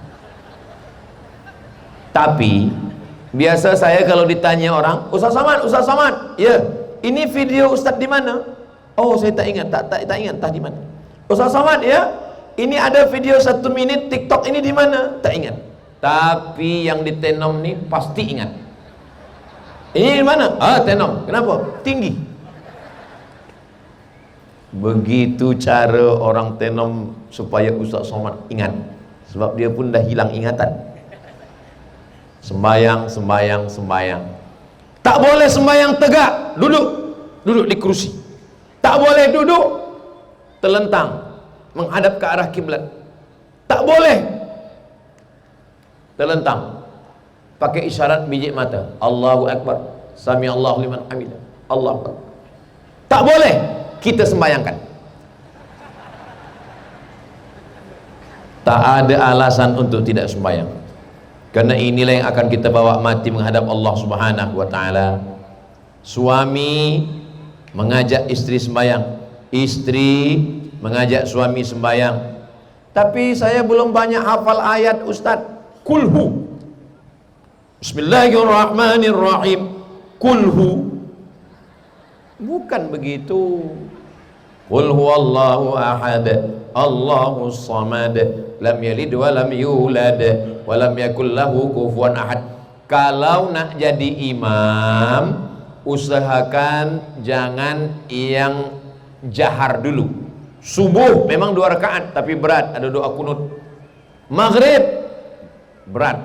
Tapi biasa saya kalau ditanya orang, Ustaz Somad, ya, ini video Ustaz di mana? Oh, saya tak ingat, tak ingat, tak di mana. Ustaz Somad, ya, ini ada video 1 minit TikTok ini di mana? Tak ingat. Tapi yang di Tenom ni pasti ingat. Ini di mana? Ah, Tenom. Kenapa? Tinggi. Begitu cara orang Tenom supaya Ustaz Somad ingat. Sebab dia pun dah hilang ingatan. Sembayang. Tak boleh sembayang tegak, duduk di kursi. Tak boleh duduk telentang menghadap ke arah kiblat. Tak boleh telentang, pakai isyarat biji mata. Allahu Akbar, Sami Allahu liman hamidah, Allahu Akbar. Tak boleh kita sembayangkan. Tak ada alasan untuk tidak sembayang. Karena inilah yang akan kita bawa mati menghadap Allah Subhanahu wa ta'ala. Suami mengajak istri sembahyang, istri mengajak suami sembahyang. Tapi saya belum banyak hafal ayat Ustaz. Kulhu, Bismillahirrahmanirrahim. Kulhu, bukan begitu. Qul huwallahu ahad, Allahus samad, lam yalid wa lam yulad wa lam yakul lahu kufuwan ahad. Kalau nak jadi imam, usahakan jangan yang jahar dulu. Subuh memang 2 rakaat tapi berat, ada doa kunut. Maghrib berat.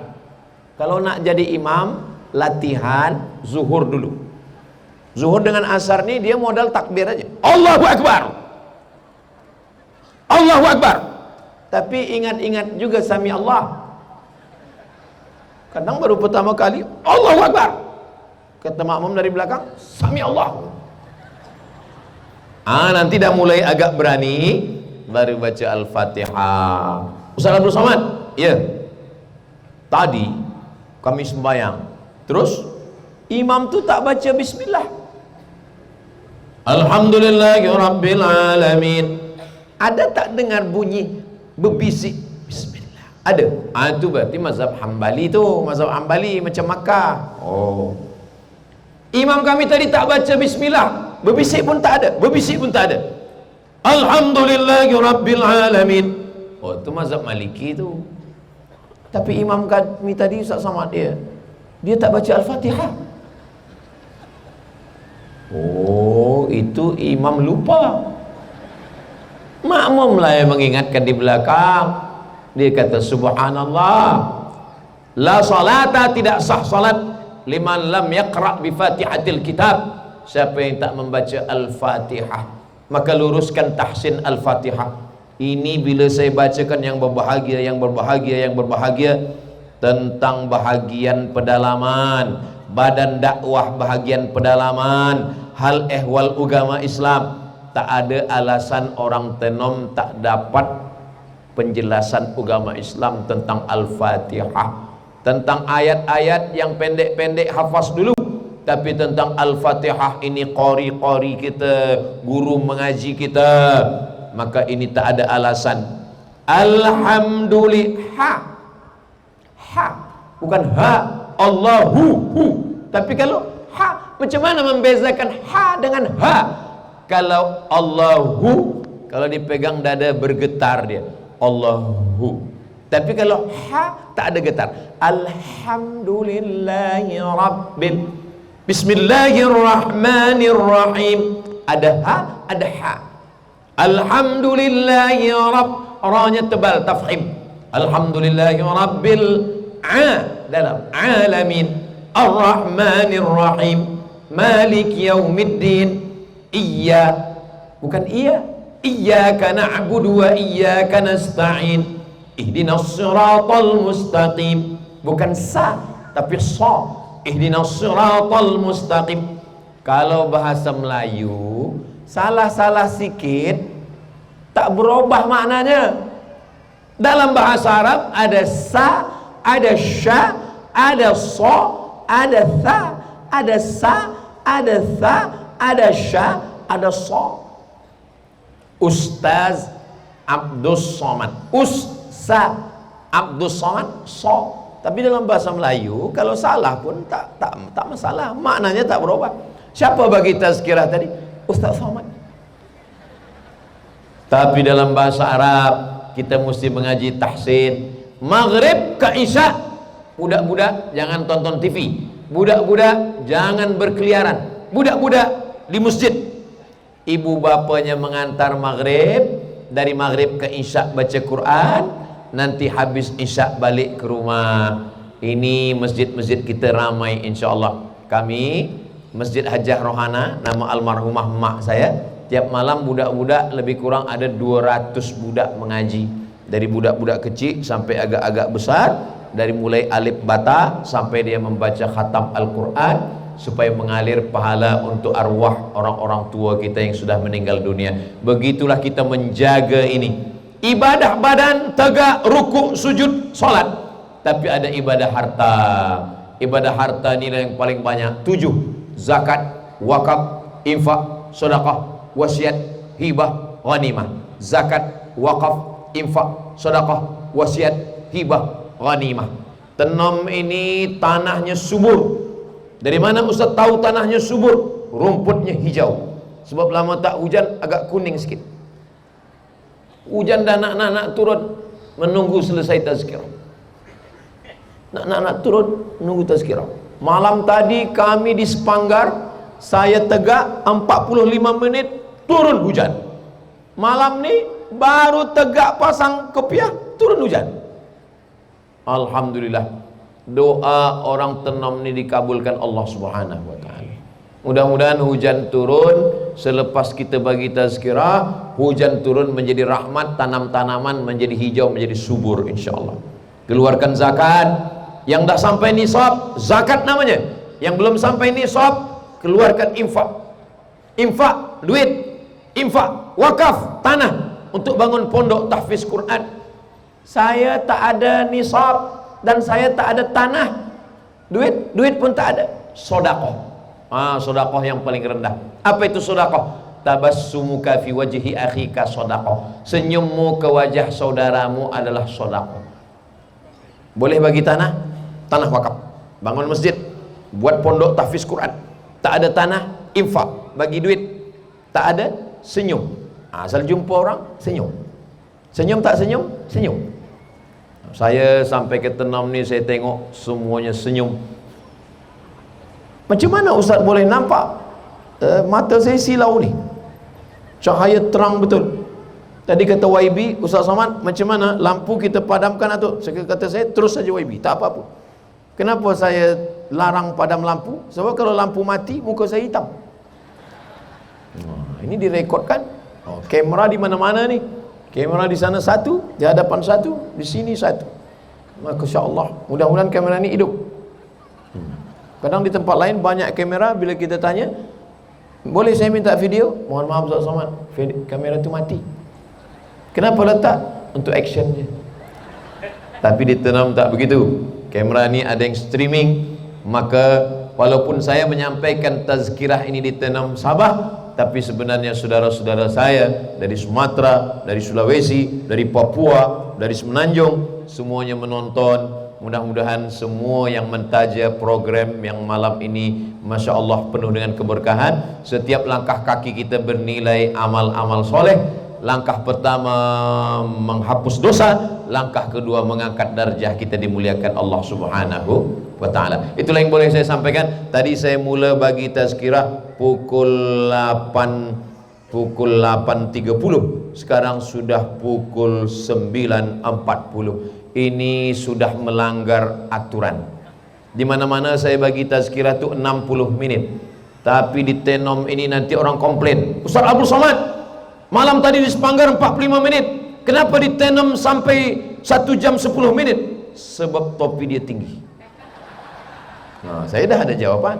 Kalau nak jadi imam, latihan zuhur dulu. Zuhur dengan asar ni dia modal takbir aja. Allahu Akbar, Allahu Akbar. Tapi ingat-ingat juga Sami Allah. Kadang baru pertama kali Allahu Akbar, kata makmum dari belakang Sami Allah. Nanti dah mulai agak berani, baru baca Al-Fatihah. Ustaz Abdul Somad, ya, tadi kami sembahyang, terus imam tu tak baca bismillah. Alhamdulillahirabbil alamin. Ada tak dengar bunyi berbisik bismillah? Ada. Itu berarti mazhab Hambali tu, mazhab Hambali macam Makkah. Oh. Imam kami tadi tak baca bismillah, berbisik pun tak ada, berbisik pun tak ada. Alhamdulillahirabbil alamin. Oh, itu mazhab Maliki tu. Tapi imam kami tadi Ustaz Somad dia tak baca Al-Fatihah. Oh, itu imam lupa. Makmum lah yang mengingatkan di belakang. Dia kata subhanallah, la salata, tidak sah salat liman lam yaqra bi fatihatil kitab. Siapa yang tak membaca Al-Fatihah. Maka luruskan tahsin Al-Fatihah. Ini bila saya bacakan yang berbahagia tentang bahagian pedalaman, badan dakwah bahagian pedalaman, hal ehwal agama Islam. Tak ada alasan orang Tenom tak dapat penjelasan agama Islam tentang Al-Fatihah. Tentang ayat-ayat yang pendek-pendek hafaz dulu. Tapi tentang Al-Fatihah ini qori-qori kita, guru mengaji kita, maka ini tak ada alasan. Alhamdulillah, ha, bukan ha, Allahu, hu. Tapi kalau ha, macam mana membezakan ha dengan ha? Kalau Allahu, kalau dipegang dada bergetar dia, Allahu. Tapi kalau ha, tak ada getar. Alhamdulillahi rabbil, Bismillahirrahmanirrahim. Ada ha, ada ha. Alhamdulillahi rabb, ranya tebal, tafkhim. Alhamdulillahi rabbil dalam alamin, ar-rahmanir rahim, malik yaumiddin. Bukan iyyaka na'budu wa iyyaka nasta'in, ihdinas siratal mustaqim. Bukan sa tapi sa, ihdinas siratal mustaqim. Kalau bahasa Melayu salah-salah sikit tak berubah maknanya. Dalam bahasa Arab ada sa, ada sya, ada so, ada tha, ada sa, ada tha, ada sya, ada so. Ustaz Abdus Somad, Ustaz Abdus Somad, so. Tapi dalam bahasa Melayu kalau salah pun tak masalah, maknanya tak berubah. Siapa bagi tazkirah tadi? Ustaz Somad. Tapi dalam bahasa Arab kita mesti mengaji tahsin. Maghrib ke Isya, budak-budak jangan tonton TV, budak-budak jangan berkeliaran, budak-budak di masjid. Ibu bapanya mengantar maghrib, dari maghrib ke Isya baca Quran, nanti habis Isya balik ke rumah. Ini masjid-masjid kita ramai insyaAllah. Kami Masjid Hajah Rohana, nama almarhumah mak saya, tiap malam budak-budak lebih kurang ada 200 budak mengaji. Dari budak-budak kecil sampai agak-agak besar, dari mulai alif bata sampai dia membaca khatam Al-Quran, supaya mengalir pahala untuk arwah orang-orang tua kita yang sudah meninggal dunia. Begitulah kita menjaga ini. Ibadah badan tegak, ruku, sujud, solat. Tapi ada ibadah harta. Ibadah harta nilai yang paling banyak 7: zakat, wakaf, infak, sedekah, wasiat, hibah, ghanimah. Zakat, wakaf, infak, sedekah, wasiat, hibah, ghanimah. Tenom ini tanahnya subur. Dari mana Ustaz tahu tanahnya subur? Rumputnya hijau. Sebab lama tak hujan agak kuning sikit. Hujan dan anak-anak turun menunggu selesai tazkirah. Anak-anak turun menunggu tazkirah. Malam tadi kami di Sepanggar, saya tegak 45 menit turun hujan. Malam ni baru tegak pasang kopiah turun hujan. Alhamdulillah. Doa orang tenam ni dikabulkan Allah Subhanahu wa taala. Mudah-mudahan hujan turun selepas kita bagi tazkirah, hujan turun menjadi rahmat, tanam-tanaman menjadi hijau, menjadi subur insyaallah. Keluarkan zakat. Yang dah sampai nisab, zakat namanya. Yang belum sampai nisab, keluarkan infak. Infak duit, infak wakaf tanah untuk bangun pondok tahfiz Quran. Saya tak ada nisab dan saya tak ada tanah, duit pun tak ada. Sedekah. Sedekah yang paling rendah. Apa itu sedekah? Tabassumuka fi wajhi akhika sedekah. Senyummu ke wajah saudaramu adalah sedekah. Boleh bagi tanah, tanah wakaf, bangun masjid, buat pondok tahfiz Quran. Tak ada tanah, infak, bagi duit. Tak ada, senyum. Asal jumpa orang, senyum. Senyum tak senyum? Senyum. Saya sampai ke Tenam ni saya tengok semuanya senyum. Macam mana Ustaz boleh nampak? Mata saya silau ni, cahaya terang betul. Tadi kata YB, Ustaz Somad, macam mana lampu kita padamkan atau? Kata saya, terus saja YB, tak apa-apa. Kenapa saya larang padam lampu? Sebab kalau lampu mati, muka saya hitam. Ini direkodkan. Kamera di mana-mana ni. Kamera di sana satu, di hadapan satu, di sini satu. Maka insya-Allah, mudah-mudahan kamera ni hidup. Kadang di tempat lain banyak kamera, bila kita tanya, boleh saya minta video? Mohon maaf Ustaz Somad, kamera tu mati. Kenapa letak? Untuk action je. Tapi di Tenam tak begitu. Kamera ni ada yang streaming. Maka walaupun saya menyampaikan tazkirah ini di Tenam Sabah, tapi sebenarnya saudara-saudara saya dari Sumatera, dari Sulawesi, dari Papua, dari Semenanjung, semuanya menonton. Mudah-mudahan semua yang mentaja program yang malam ini, Masya Allah, penuh dengan keberkahan. Setiap langkah kaki kita bernilai amal-amal soleh. Langkah pertama menghapus dosa, langkah kedua mengangkat darjah kita, dimuliakan Allah Subhanahu wa ta'ala. Itulah yang boleh saya sampaikan. Tadi saya mula bagi tazkirah pukul 8.30. sekarang sudah pukul 9.40. Ini sudah melanggar aturan. Di mana-mana saya bagi tazkirah itu 60 menit. Tapi di Tenom ini nanti orang komplain, Ustaz Abdul Somad, malam tadi di Sepanggar 45 menit, kenapa di Tenom sampai 1 jam 10 menit? Sebab topi dia tinggi. Nah, saya dah ada jawaban.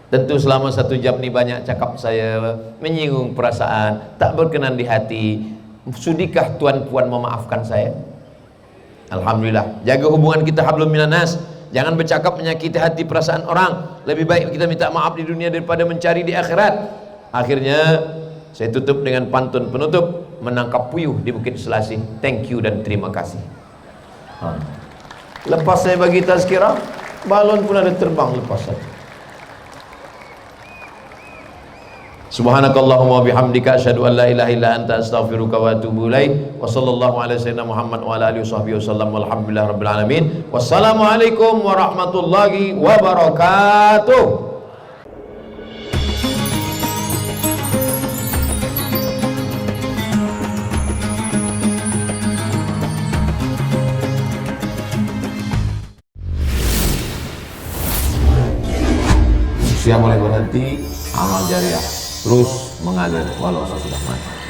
Tentu selama 1 jam ini banyak cakap saya menyinggung perasaan, tak berkenan di hati. Sudikah tuan puan memaafkan saya? Alhamdulillah. Jaga hubungan kita hablum minan nas. Jangan bercakap menyakiti hati perasaan orang. Lebih baik kita minta maaf di dunia daripada mencari di akhirat. Akhirnya saya tutup dengan pantun penutup, menangkap puyuh di Bukit Selasih. Thank you dan terima kasih. Lepas saya bagi tazkirah, balon pun ada terbang lepas saja. Subhanakallahumma bihamdika asyhadu an la ilaha illa anta astaghfiruka wa atubu ilaik. Wa sallallahu ala sayyidina Muhammad wa ala alihi washabbihi wasallam walhamdulillahi rabbil alamin. Wassalamualaikum warahmatullahi wabarakatuh. Siap mulai berhenti, amal jariah terus mengalir walau sudah mati.